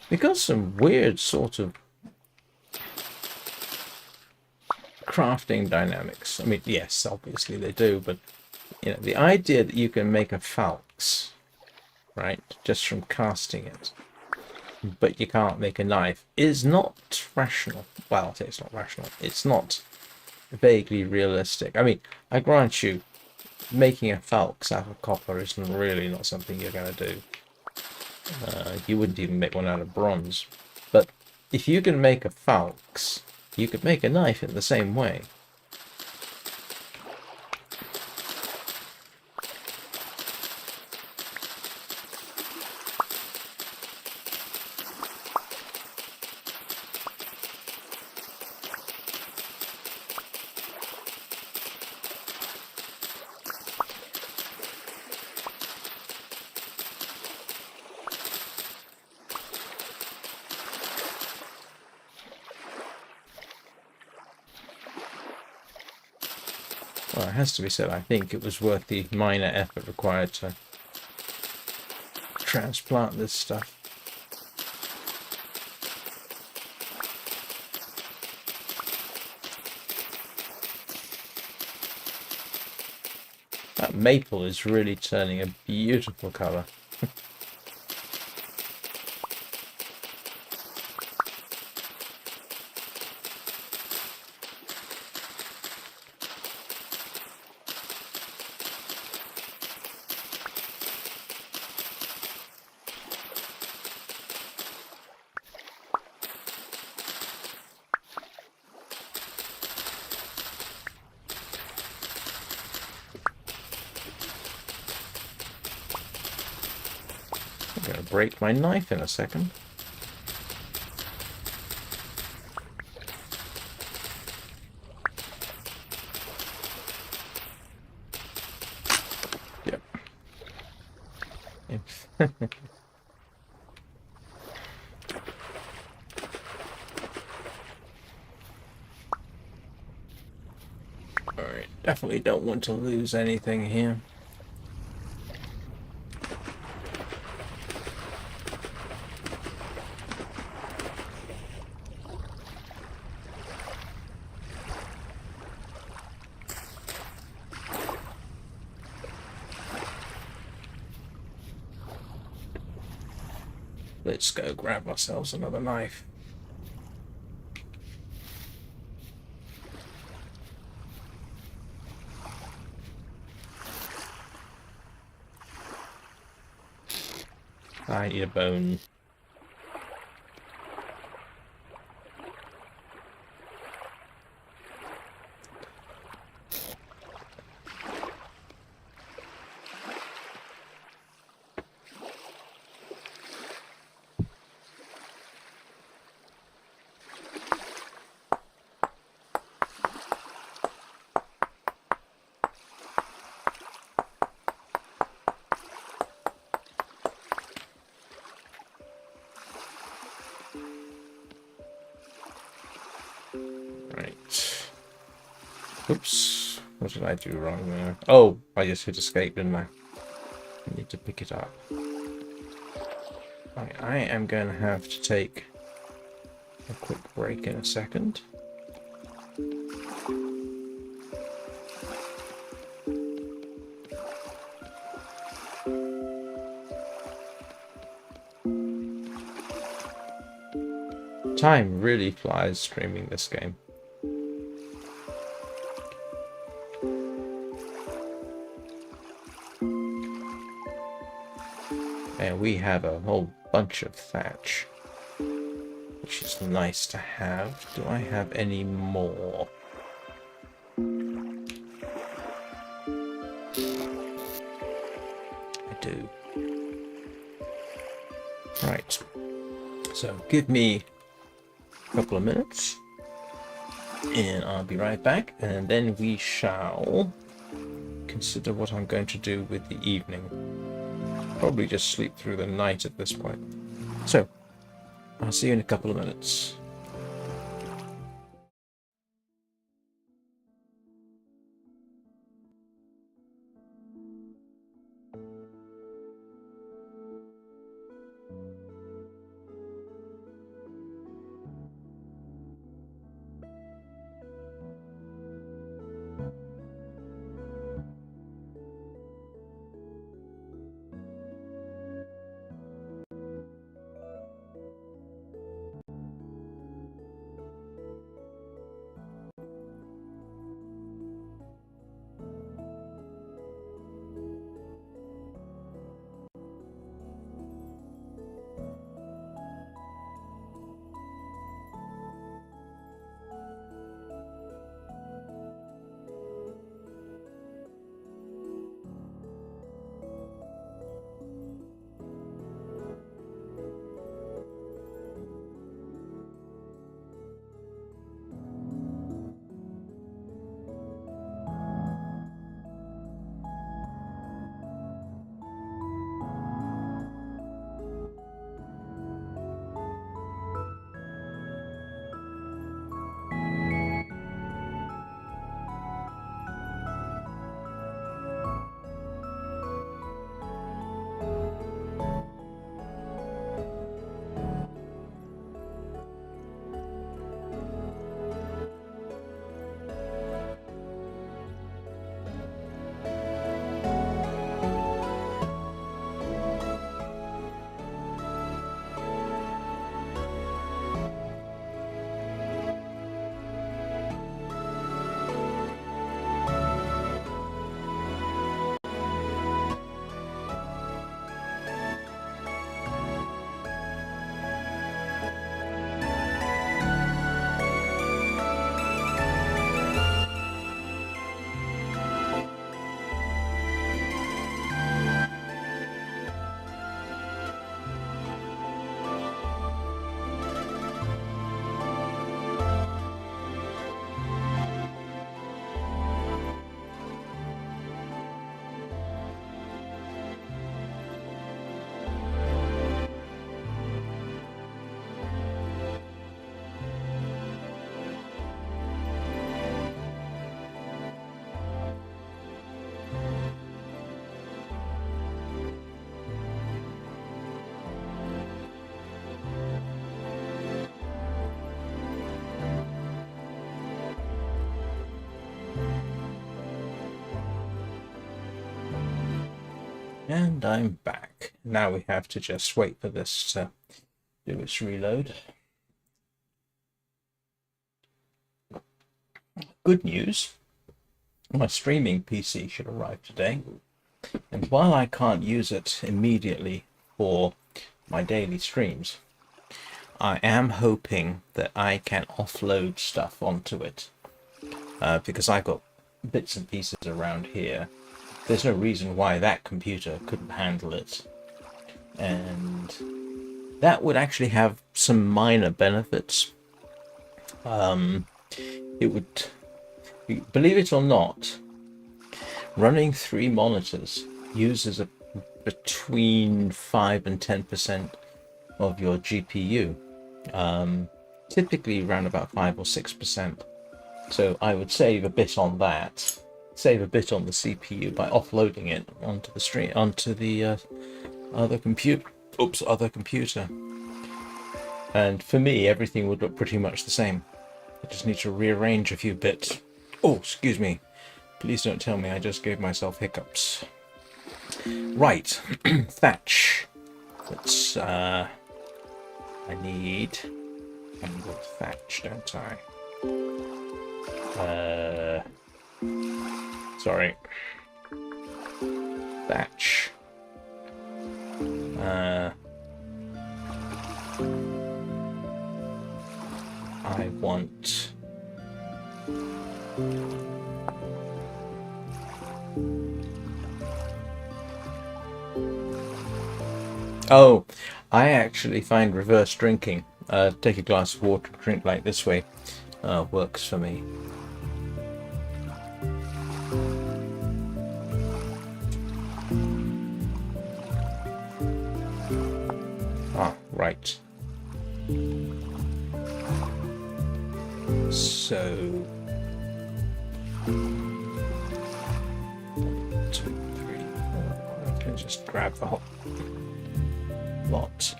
We got some weird sort of crafting dynamics. I mean, yes, obviously they do, but you know, the idea that you can make a falx, right, just from casting it, but you can't make a knife, is not rational. Well, I'll say it's not rational. It's not vaguely realistic. I mean, I grant you, making a falx out of copper is really not something you're going to do. You wouldn't even make one out of bronze. But if you can make a falx, you could make a knife in the same way. Well, it has to be said, I think it was worth the minor effort required to transplant this stuff. That maple is really turning a beautiful colour. I'm going to break my knife in a second. Yep. Alright, definitely don't want to lose anything here. Let's go grab ourselves another knife. I need a bone. Oops. What did I do wrong there? Oh, I just hit escape, didn't I? I need to pick it up. Right, I am going to have to take a quick break in a second. Time really flies streaming this game. And we have a whole bunch of thatch, which is nice to have. Do I have any more? I do. Right. So give me a couple of minutes and I'll be right back, and then we shall consider what I'm going to do with the evening. Probably just sleep through the night at this point. So, I'll see you in a couple of minutes. And I'm back. Now we have to just wait for this to do its reload. Good news, my streaming PC should arrive today. And while I can't use it immediately for my daily streams, I am hoping that I can offload stuff onto it. Because I've got bits and pieces around here. There's no reason why that computer couldn't handle it. And that would actually have some minor benefits. It would, believe it or not, running 3 monitors uses between 5 and 10% of your GPU. Typically around about 5 or 6%. So I would save a bit on that. Save a bit on the CPU by offloading it onto the stream, onto the other computer. Oops, other computer. And for me, everything would look pretty much the same. I just need to rearrange a few bits. Oh, excuse me. Please don't tell me I just gave myself hiccups. Right, thatch. Let's, I need anvil thatch, don't I? Sorry. Thatch. I want... Oh, I actually find reverse drinking. Take a glass of water, drink like this way. Works for me. Ah, right. So... 1, 2, 3, 4. I can just grab the whole lot.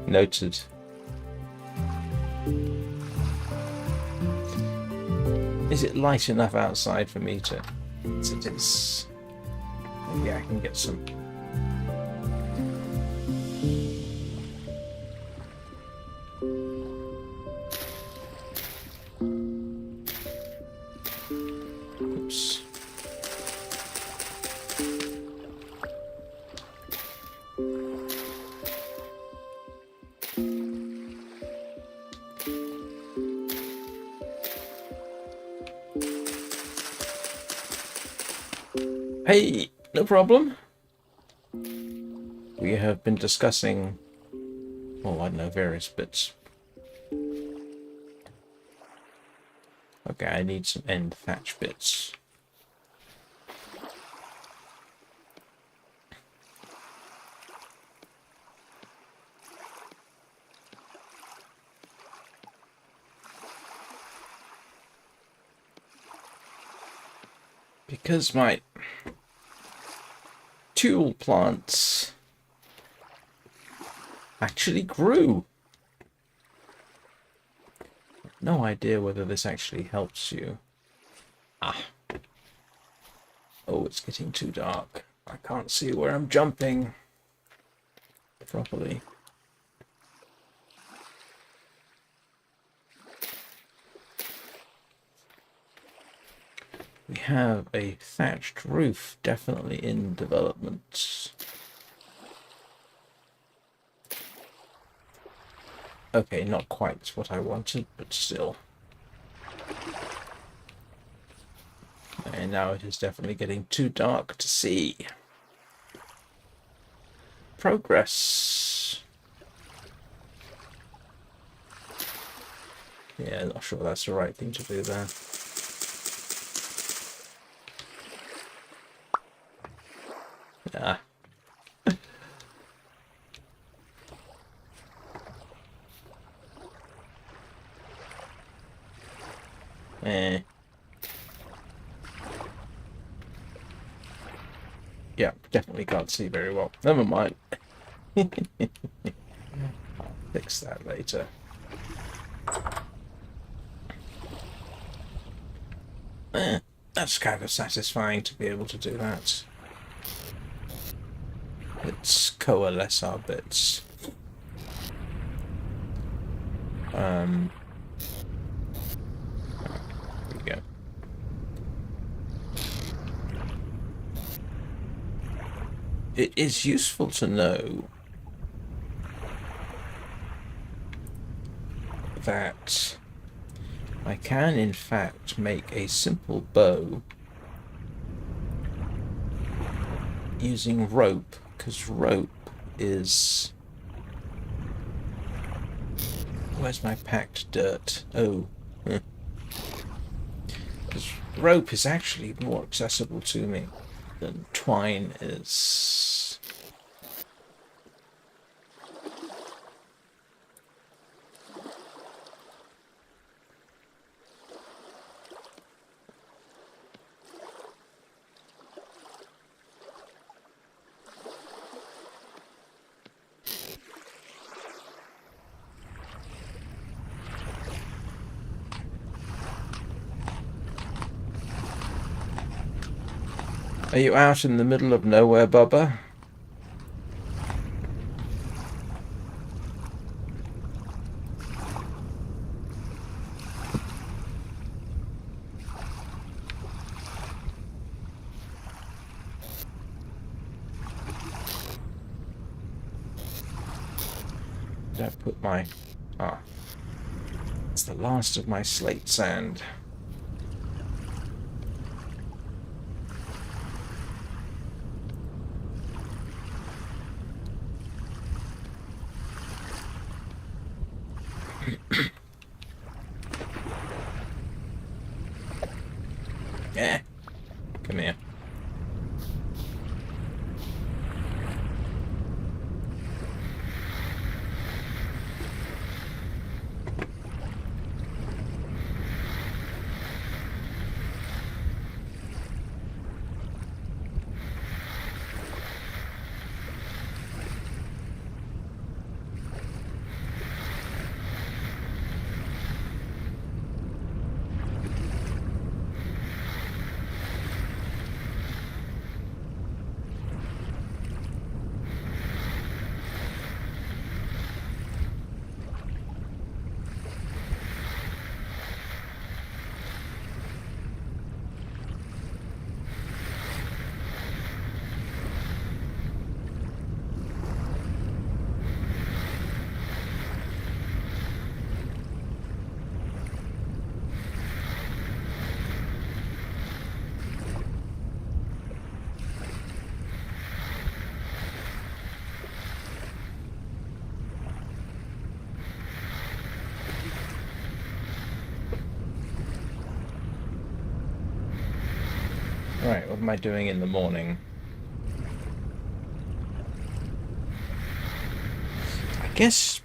Noted. Is it light enough outside for me to... It is. Maybe I can get some. Oops. Hey, no problem. We have been discussing, oh, I don't know, various bits. Okay, I need some end thatch bits. Because my tool plants actually grew. No idea whether this actually helps you. Ah. Oh, it's getting too dark. I can't see where I'm jumping properly. We have a thatched roof definitely in development. Okay, not quite what I wanted, but still. And now it is definitely getting too dark to see. Progress. Yeah, not sure that's the right thing to do there. Ah. Yeah, definitely can't see very well. Never mind. I'll fix that later. That's kind of satisfying to be able to do that. Let's coalesce our bits. There we go. It is useful to know that I can in fact make a simple bow using rope, because rope is... Where's my packed dirt? Oh. Because rope is actually more accessible to me than twine is. Are you out in the middle of nowhere, Bubba? Don't put my... Ah. It's the last of my slate sand. Yeah. Come here. Right, what am I doing in the morning? I guess...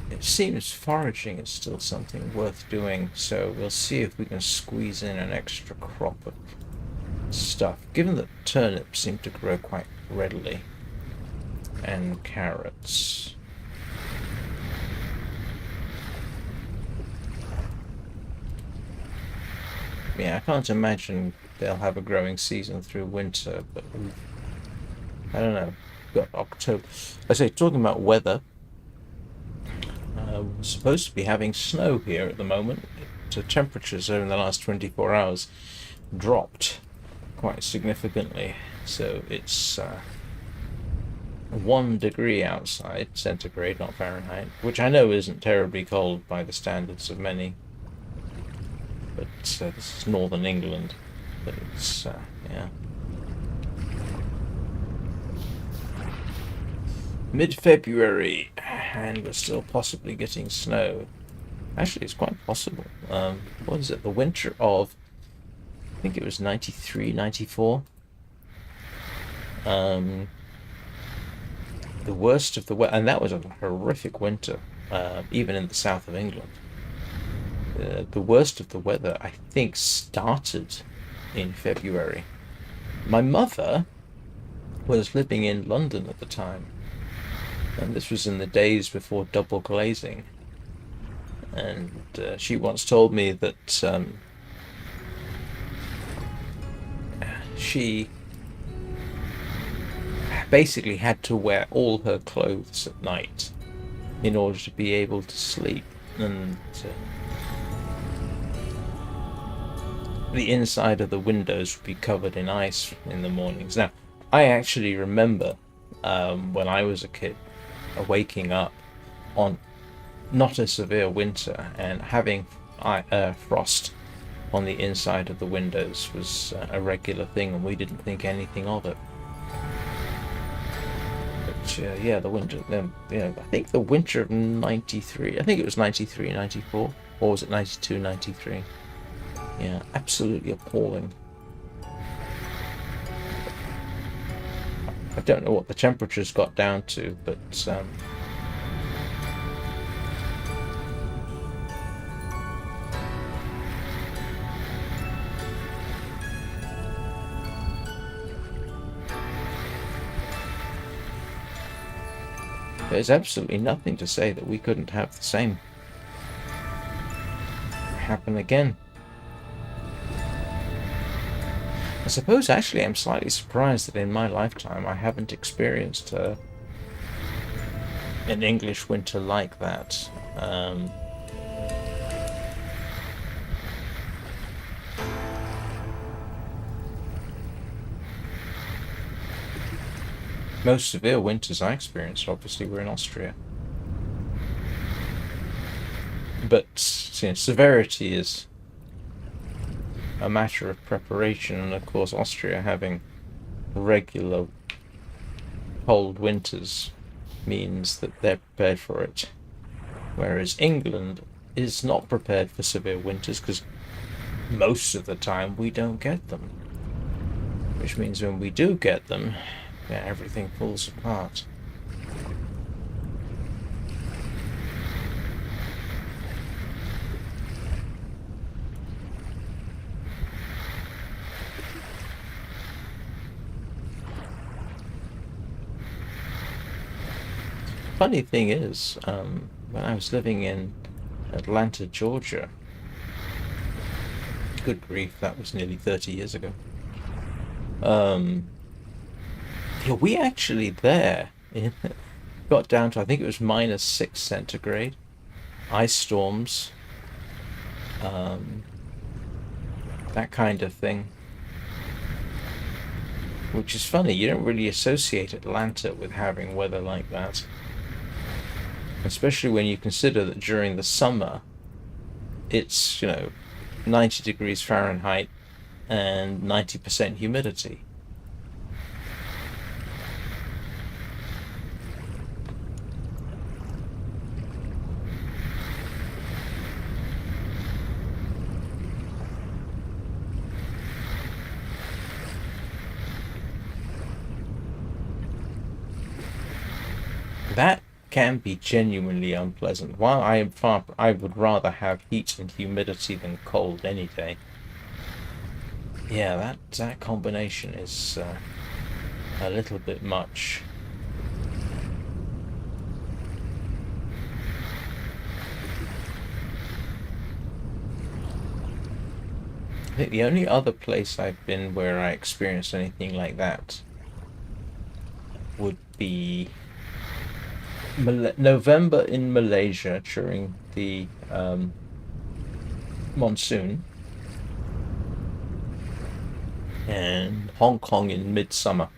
It seems foraging is still something worth doing, so we'll see if we can squeeze in an extra crop of stuff. Given that turnips seem to grow quite readily, and carrots... Yeah, I can't imagine they'll have a growing season through winter, but I don't know. We've got October. I say, talking about weather, we're supposed to be having snow here at the moment. The temperatures over the last 24 hours dropped quite significantly, so it's 1 degree outside, centigrade, not Fahrenheit, which I know isn't terribly cold by the standards of many. But this is northern England, but it's, yeah. Mid-February, and we're still possibly getting snow. Actually, it's quite possible. What is it? The winter of, I think it was 93, 94. The worst of the weather, and that was a horrific winter, even in the south of England. The worst of the weather, I think, started in February. My mother was living in London at the time, and this was in the days before double glazing. And she once told me that she basically had to wear all her clothes at night in order to be able to sleep. And the inside of the windows would be covered in ice in the mornings. Now, I actually remember when I was a kid waking up on not a severe winter and having frost on the inside of the windows was a regular thing, and we didn't think anything of it. But yeah, the winter, I think the winter of 93, I think it was 93, 94, or was it 92, 93? Yeah, absolutely appalling. I don't know what the temperatures got down to, but there's absolutely nothing to say that we couldn't have the same happen again. I suppose actually I'm slightly surprised that in my lifetime I haven't experienced an English winter like that. Most severe winters I experienced obviously were in Austria. But severity is a matter of preparation, and of course Austria having regular cold winters means that they're prepared for it, whereas England is not prepared for severe winters because most of the time we don't get them, which means when we do get them, everything falls apart. Funny thing is, when I was living in Atlanta, Georgia, good grief, that was nearly 30 years ago. We actually there got down to, I think it was -6 centigrade, ice storms, that kind of thing. Which is funny, you don't really associate Atlanta with having weather like that. Especially when you consider that during the summer, it's, 90 degrees Fahrenheit and 90% humidity. That can be genuinely unpleasant. While I would rather have heat and humidity than cold any day. Yeah, that combination is a little bit much. I think the only other place I've been where I experienced anything like that would be November in Malaysia during the monsoon, and Hong Kong in midsummer.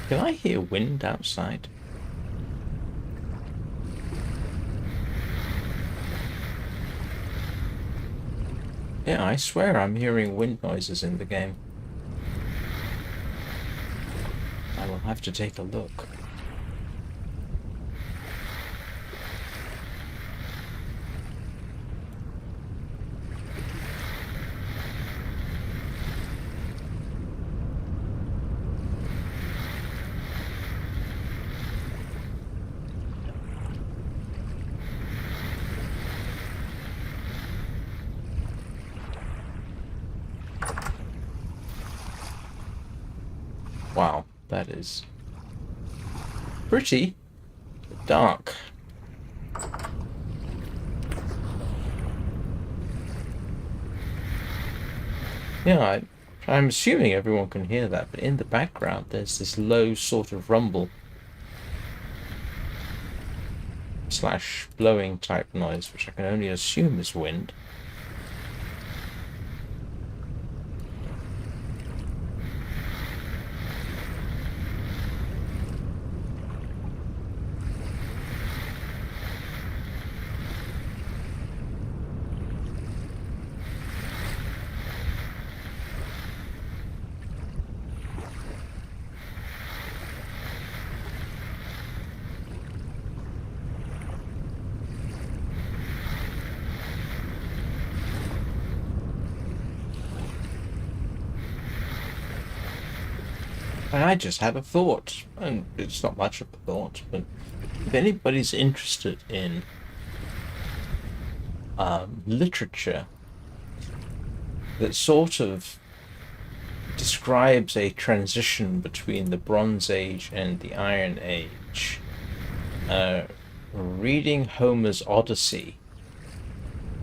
Can I hear wind outside? Yeah, I swear I'm hearing wind noises in the game. I will have to take a look. Wow, that is pretty dark. Yeah, I'm assuming everyone can hear that, but in the background there's this low sort of rumble slash blowing type noise, which I can only assume is wind. And I just had a thought, and it's not much of a thought, but if anybody's interested in literature that sort of describes a transition between the Bronze Age and the Iron Age, reading Homer's Odyssey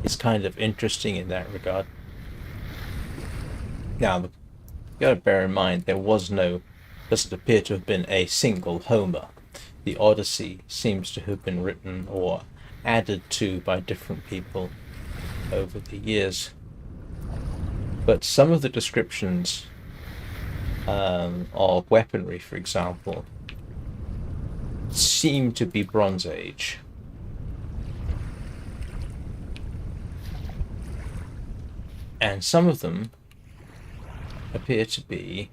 is kind of interesting in that regard. Now, you gotta bear in mind doesn't appear to have been a single Homer. The Odyssey seems to have been written or added to by different people over the years. But some of the descriptions of weaponry, for example, seem to be Bronze Age. And some of them appear to be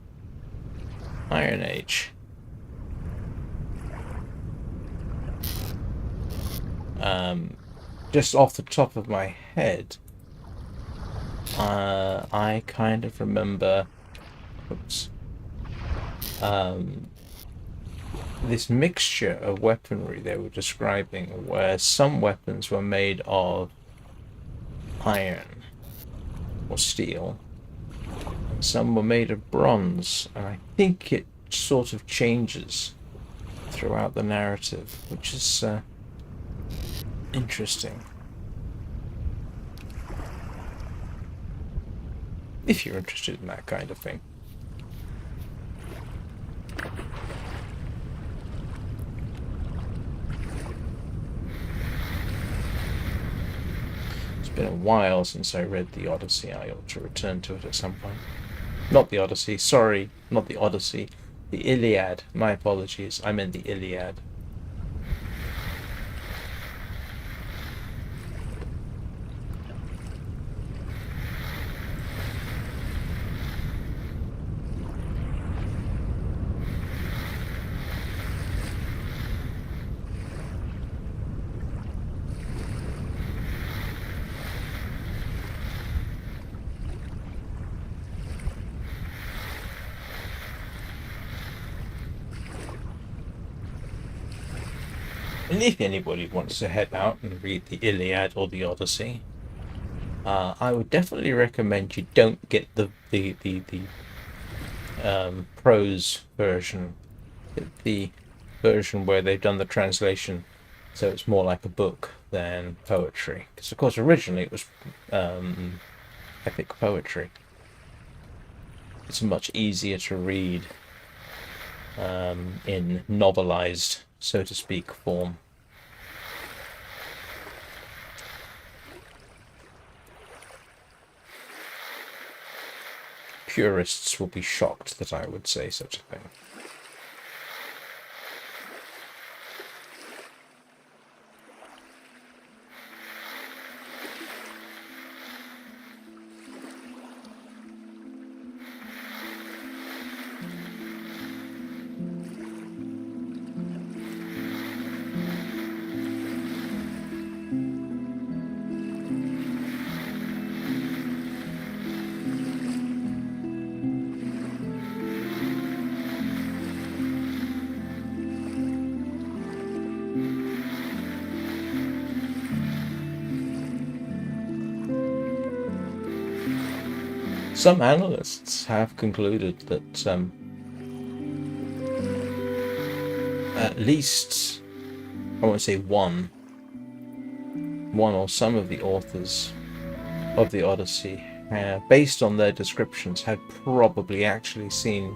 Iron Age. Just off the top of my head, I kind of remember this mixture of weaponry they were describing, where some weapons were made of iron or steel, and some were made of bronze, and I think it sort of changes throughout the narrative, which is interesting. If you're interested in that kind of thing. It's been a while since I read the Odyssey. I ought to return to it at some point. Not the Odyssey, sorry, not the Odyssey. The Iliad. My apologies, I meant the Iliad. And if anybody wants to head out and read the Iliad or the Odyssey, I would definitely recommend you don't get the prose version, the version where they've done the translation, so it's more like a book than poetry. Because of course originally it was epic poetry. It's much easier to read in novelized, so to speak, form. Purists will be shocked that I would say such a thing. Some analysts have concluded that at least, I won't say one or some of the authors of the Odyssey, based on their descriptions, had probably actually seen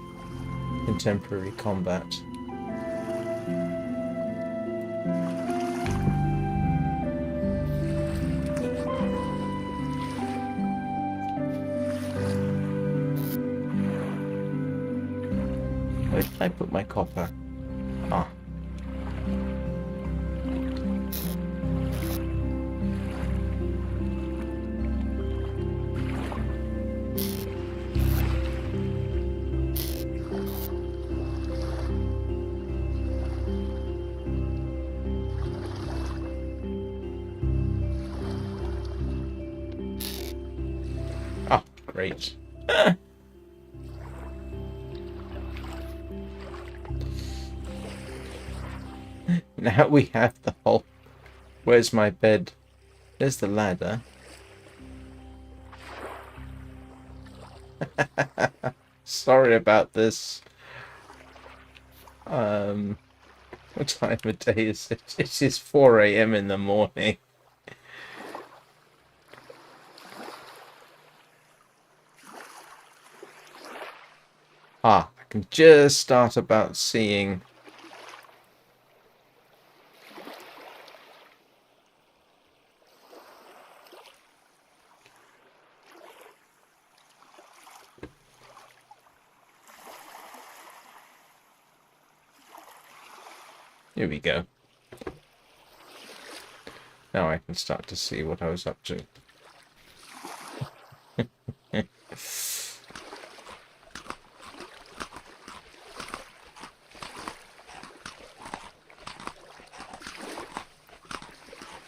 contemporary combat. Where did I put my copper? Ah. Ah, great. Now we have the whole... Where's my bed? There's the ladder. Sorry about this. What time of day is it? It is 4 a.m. in the morning. I can just start about seeing... Here we go. Now I can start to see what I was up to.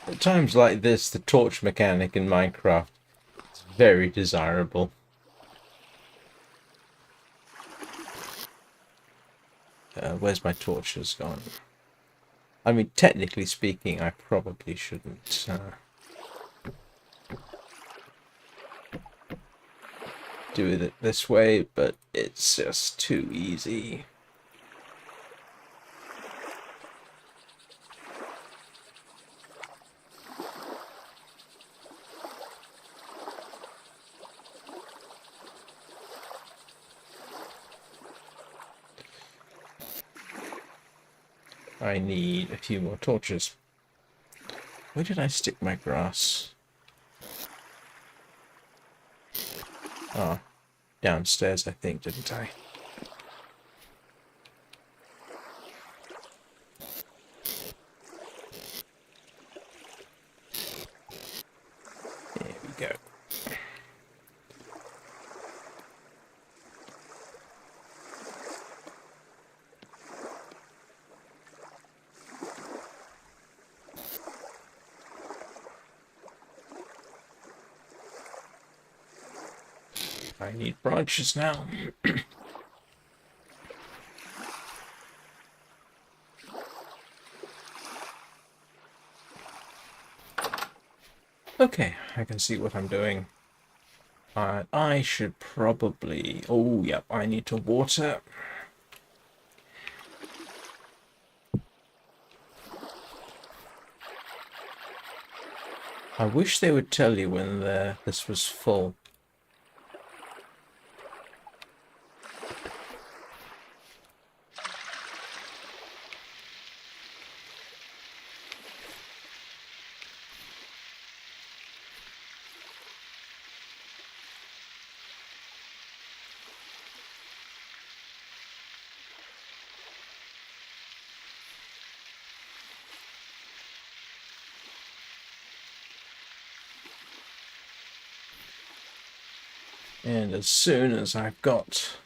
At times like this, the torch mechanic in Minecraft is very desirable. Where's my torches gone? I mean, technically speaking, I probably shouldn't do it this way, but it's just too easy. I need a few more torches. Where did I stick my grass? Ah, downstairs, I think, didn't I? There we go. I need branches now. Okay, I can see what I'm doing. I should probably... Oh, yep, I need to water. I wish they would tell you when this was full. And as soon as I've got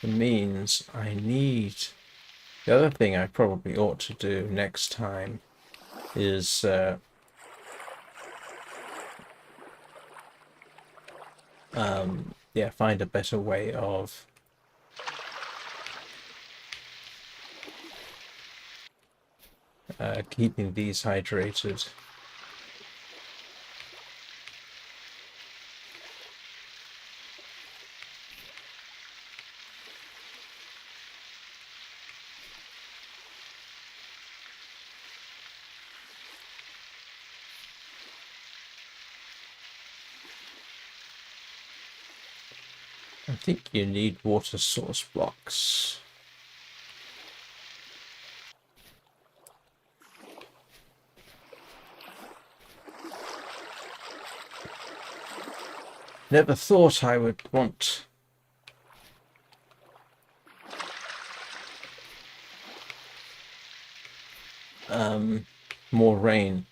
the means I need... The other thing I probably ought to do next time is yeah, find a better way of keeping these hydrated. I think you need water source blocks. Never thought I would want more rain.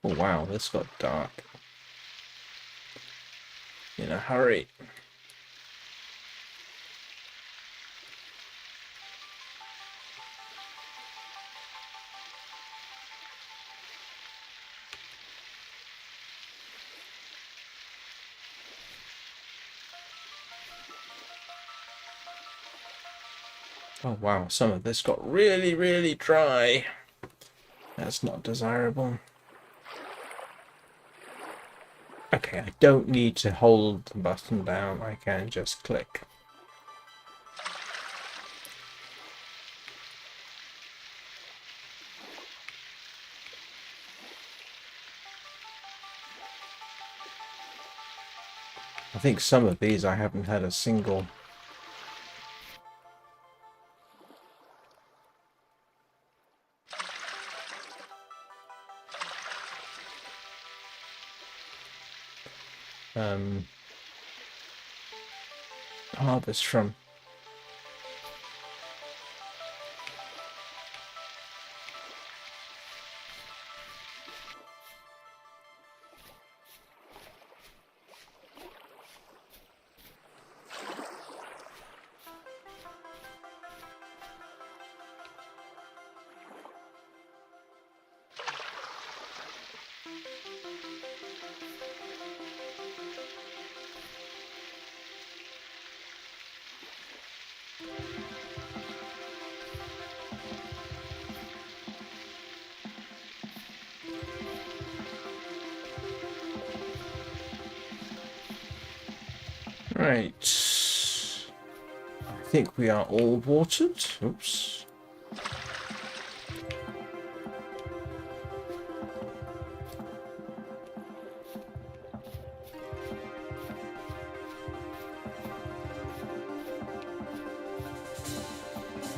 Oh wow, this got dark. In a hurry. Oh wow, some of this got really, really dry. That's not desirable. Okay, I don't need to hold the button down, I can just click. I think some of these I haven't had a single harvest from. Right. I think we are all watered. Oops.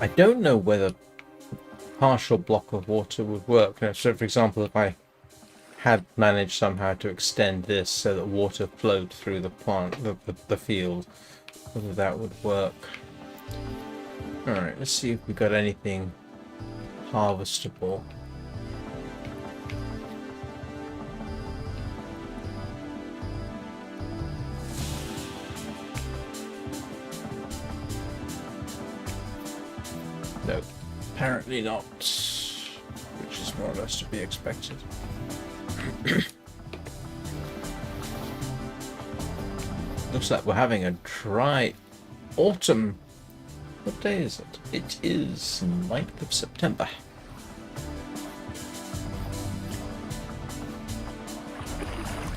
I don't know whether partial block of water would work. Now, so, for example, if I had managed somehow to extend this so that water flowed through the plant, the field, whether that would work. Alright, let's see if we got anything harvestable. No, apparently not, which is more or less to be expected. Looks like we're having a dry autumn. What day is it? It is 9th of September.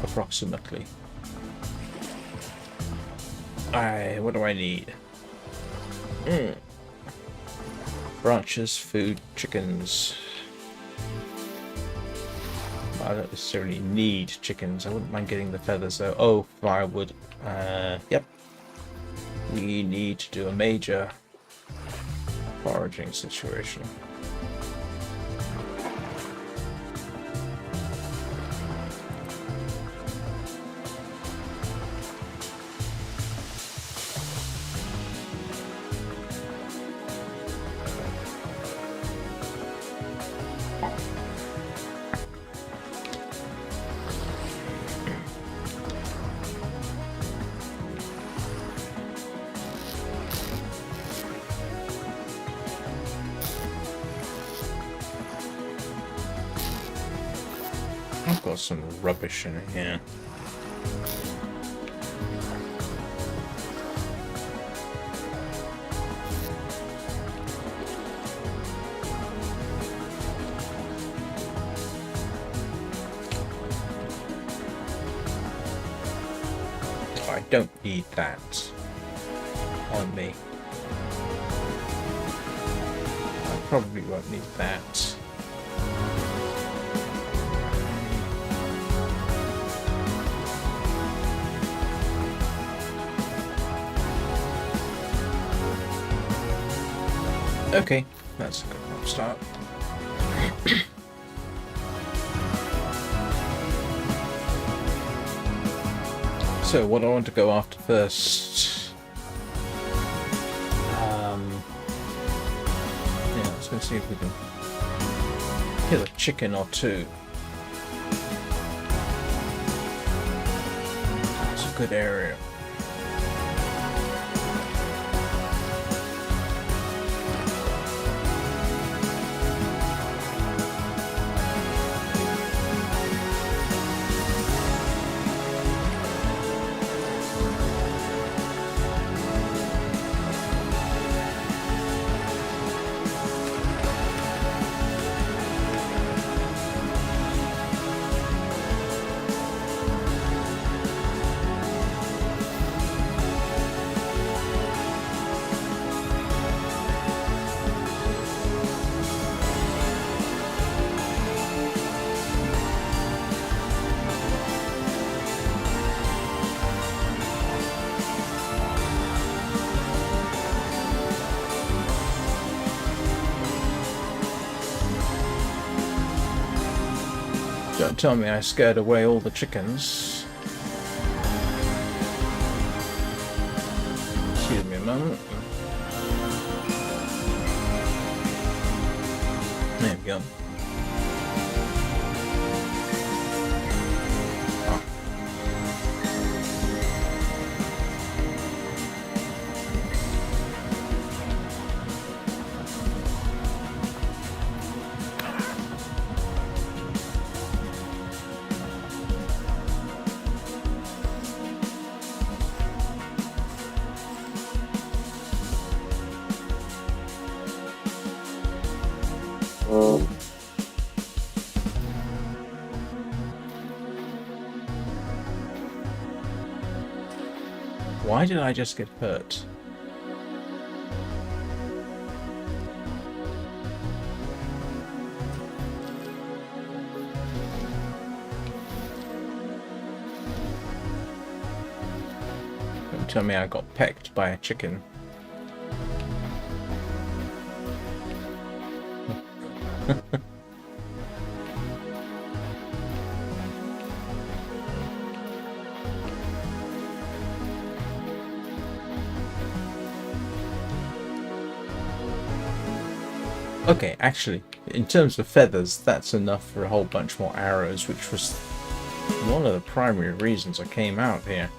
Approximately. What do I need? Branches, food, chickens. I don't necessarily need chickens. I wouldn't mind getting the feathers though. Oh, firewood. Yep. We need to do a major foraging situation. I've got some rubbish in here. I don't need that on me. I probably won't need that. Okay, that's a good start. So, what do I want to go after first? Yeah, let's go see if we can kill a chicken or two. That's a good area. Don't tell me I scared away all the chickens. Excuse me a moment. There we go. Why did I just get hurt? Don't tell me I got pecked by a chicken. Okay, actually, in terms of feathers, that's enough for a whole bunch more arrows, which was one of the primary reasons I came out here.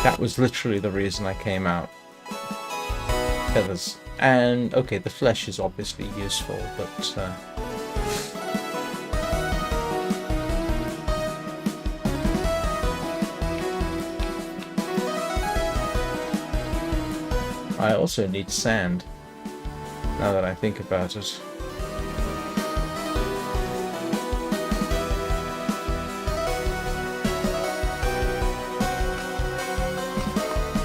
That was literally the reason I came out. Feathers. And, okay, the flesh is obviously useful, but... I also need sand, now that I think about it.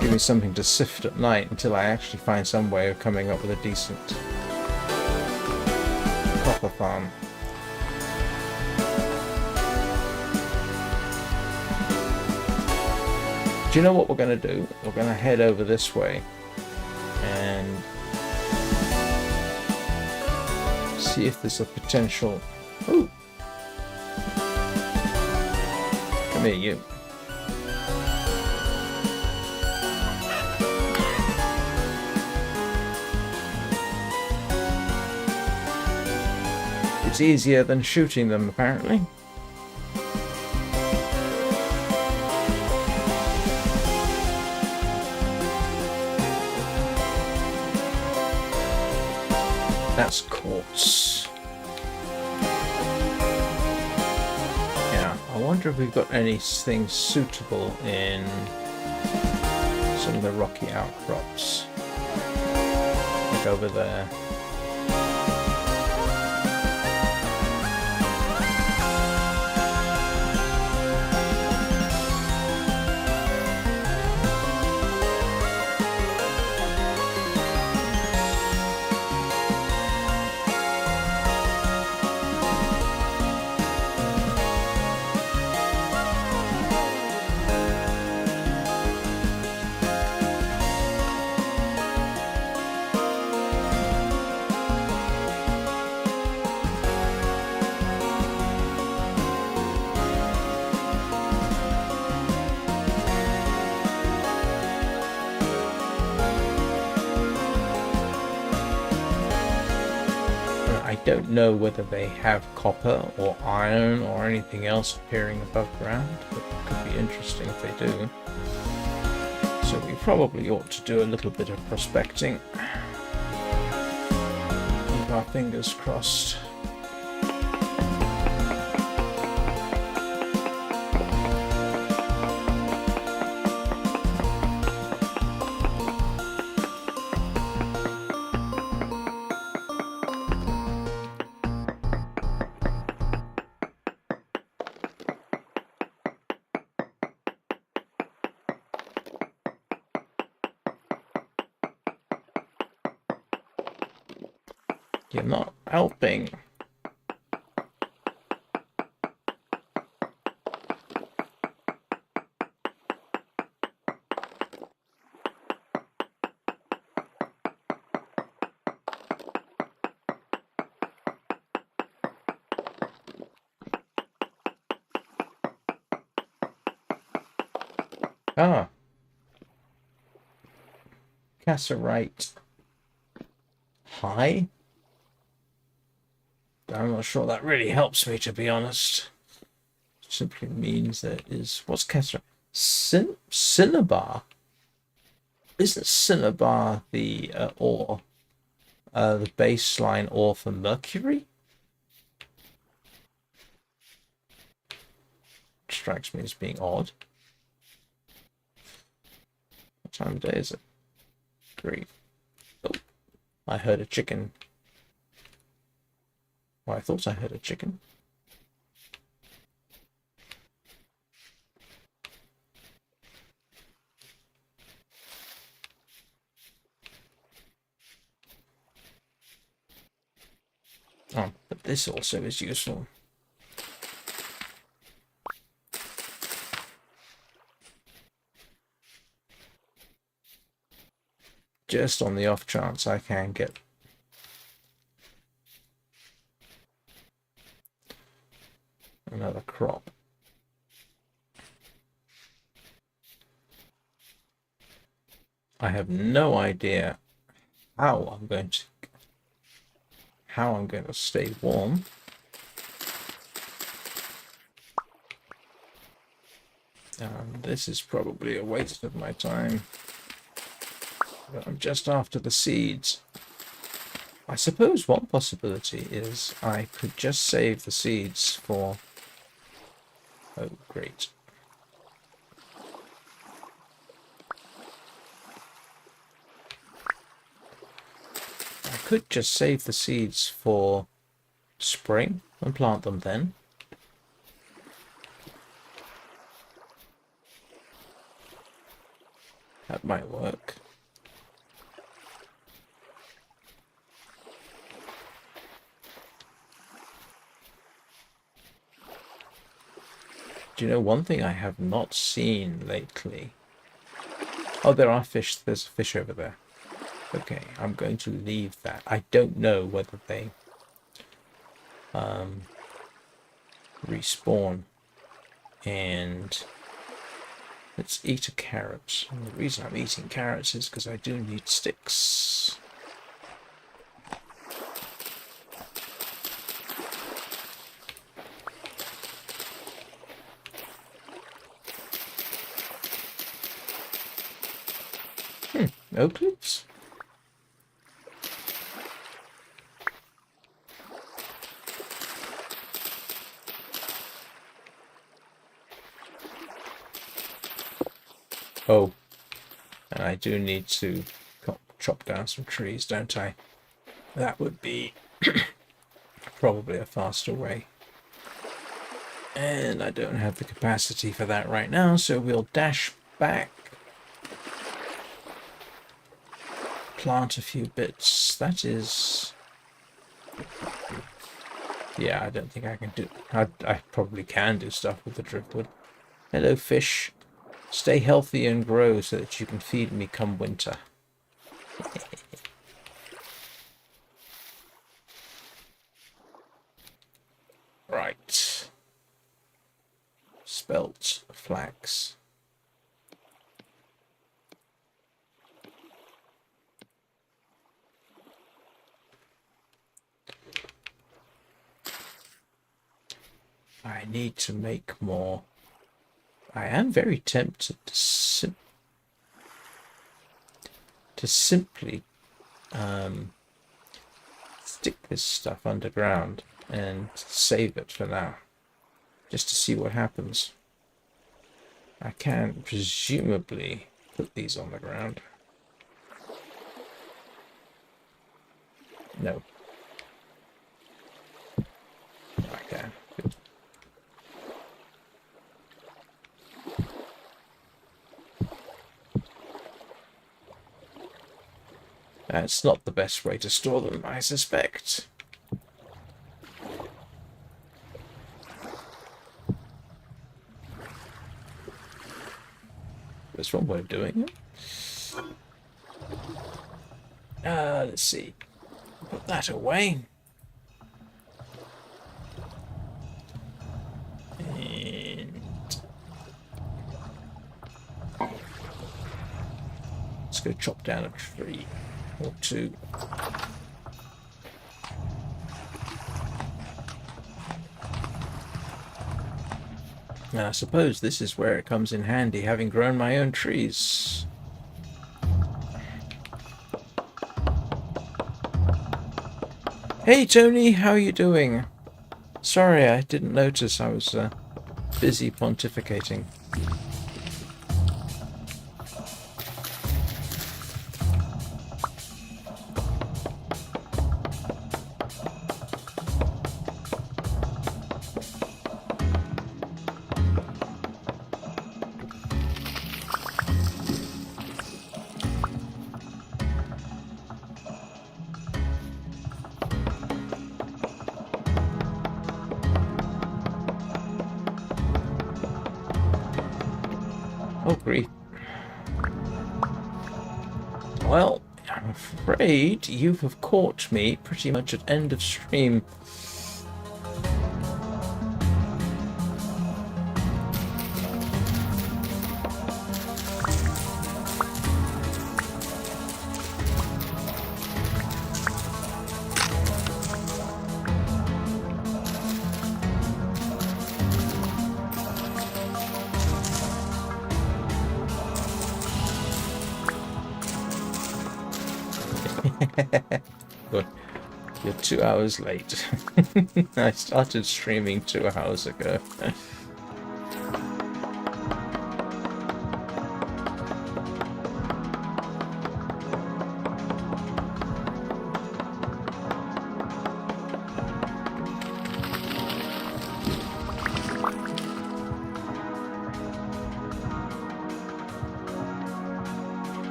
Give me something to sift at night until I actually find some way of coming up with a decent copper farm. Do you know what we're going to do? We're going to head over this way and see if there's a potential... Ooh! Come here, you. It's easier than shooting them, apparently. That's quartz. Yeah, I wonder if we've got anything suitable in some of the rocky outcrops. Like over there. I don't know whether they have copper or iron or anything else appearing above ground, but it could be interesting if they do. So we probably ought to do a little bit of prospecting. Keep our fingers crossed. You're not helping. Ah, Casserite high? I'm not sure that really helps me, to be honest. It simply means there is... What's Casserite? Cinnabar? Isn't Cinnabar the ore? The baseline ore for mercury? Strikes me as being odd. What time of day is it? 3. Oh, I heard a chicken. Well, I thought I heard a chicken. Oh, but this also is useful. Just on the off chance I can get another crop. I have no idea how I'm going to stay warm. This is probably a waste of my time. But I'm just after the seeds. I suppose one possibility is I could just save the seeds for... Oh, great. I could just save the seeds for spring and plant them then. That might work. Do you know one thing I have not seen lately? Oh, there are fish. There's a fish over there. Okay, I'm going to leave that. I don't know whether they respawn. And let's eat a carrot. And the reason I'm eating carrots is because I do need sticks. Oak leaves? Oh, and I do need to chop down some trees, don't I? That would be probably a faster way. And I don't have the capacity for that right now, so we'll dash back. Plant a few bits. That is... Yeah, I don't think I can do... I probably can do stuff with the driftwood. Hello, fish. Stay healthy and grow so that you can feed me come winter. Right. Spelt flax. I need to make more. I am very tempted to simply stick this stuff underground and save it for now, just to see what happens. I can presumably put these on the ground. No. I can. Good. That's not the best way to store them, I suspect. There's one way of doing it. Let's see. Put that away. And let's go chop down a tree or two. Now, I suppose this is where it comes in handy, having grown my own trees. Hey Tony, how are you doing? Sorry, I didn't notice. I was busy pontificating. Oh, grief. Well, I'm afraid you have caught me pretty much at end of stream. Good. You're 2 hours late. I started streaming 2 hours ago.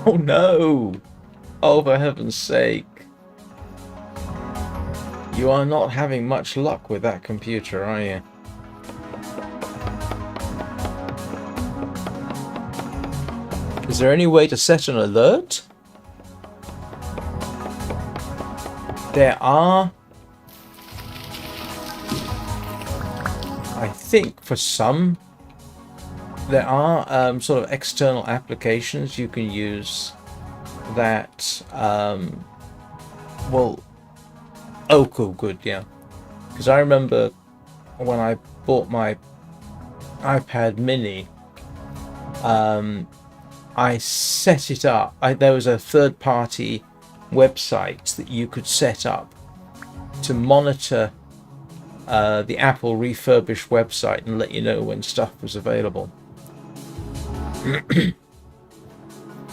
Oh no! Oh, for heaven's sake. You are not having much luck with that computer, are you? Is there any way to set an alert? There are. I think for some, there are sort of external applications you can use that, well, oh, cool, good, yeah. Because I remember when I bought my iPad mini, I set it up. There was a third-party website that you could set up to monitor the Apple refurbished website and let you know when stuff was available.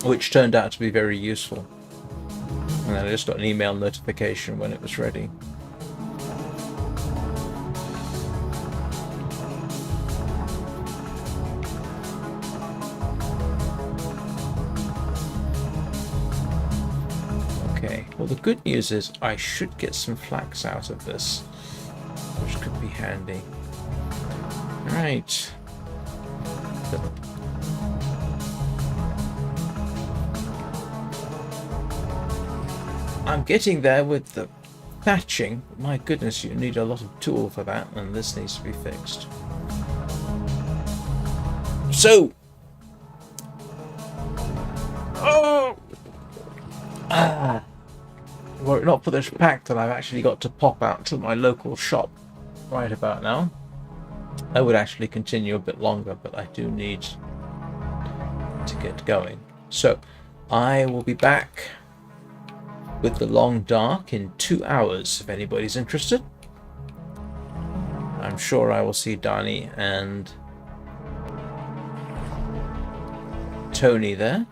Which turned out to be very useful. And then I just got an email notification when it was ready. Okay, well the good news is I should get some flax out of this, which could be handy. Right. I'm getting there with the thatching. My goodness, you need a lot of tool for that, and this needs to be fixed. So, were it not for this pack that I've actually got to pop out to my local shop right about now, I would actually continue a bit longer, but I do need to get going. So I will be back with the Long Dark in 2 hours, if anybody's interested. I'm sure I will see Donnie and Tony there.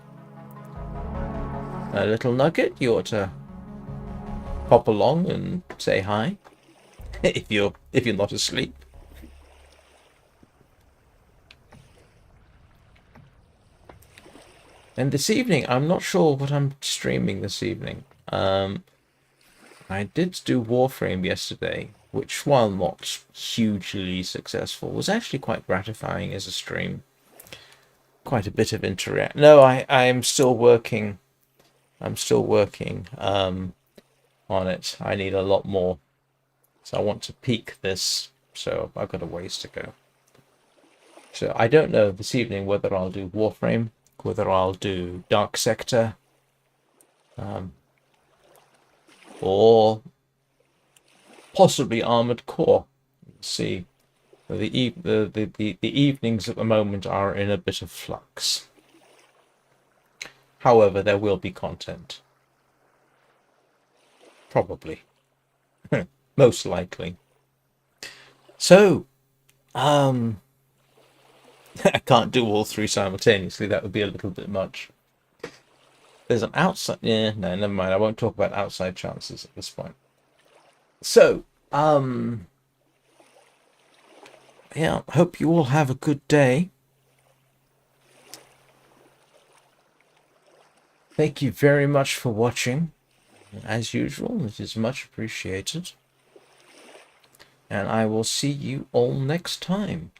A little nugget, you ought to pop along and say hi if you're not asleep. And this evening, I'm not sure what I'm streaming this evening. I did do Warframe yesterday, which, while not hugely successful, was actually quite gratifying as a stream. Quite a bit of interact. No, I'm still working. I'm still working on it. I need a lot more. So I want to peak this. So I've got a ways to go. So I don't know this evening whether I'll do Warframe, whether I'll do Dark Sector, or possibly Armored Core. See, the evenings at the moment are in a bit of flux. However, there will be content. Probably. Most likely. So, I can't do all three simultaneously. That would be a little bit much. There's an outside... Yeah, no, never mind. I won't talk about outside chances at this point. So, yeah, hope you all have a good day. Thank you very much for watching. As usual, it is much appreciated. And I will see you all next time.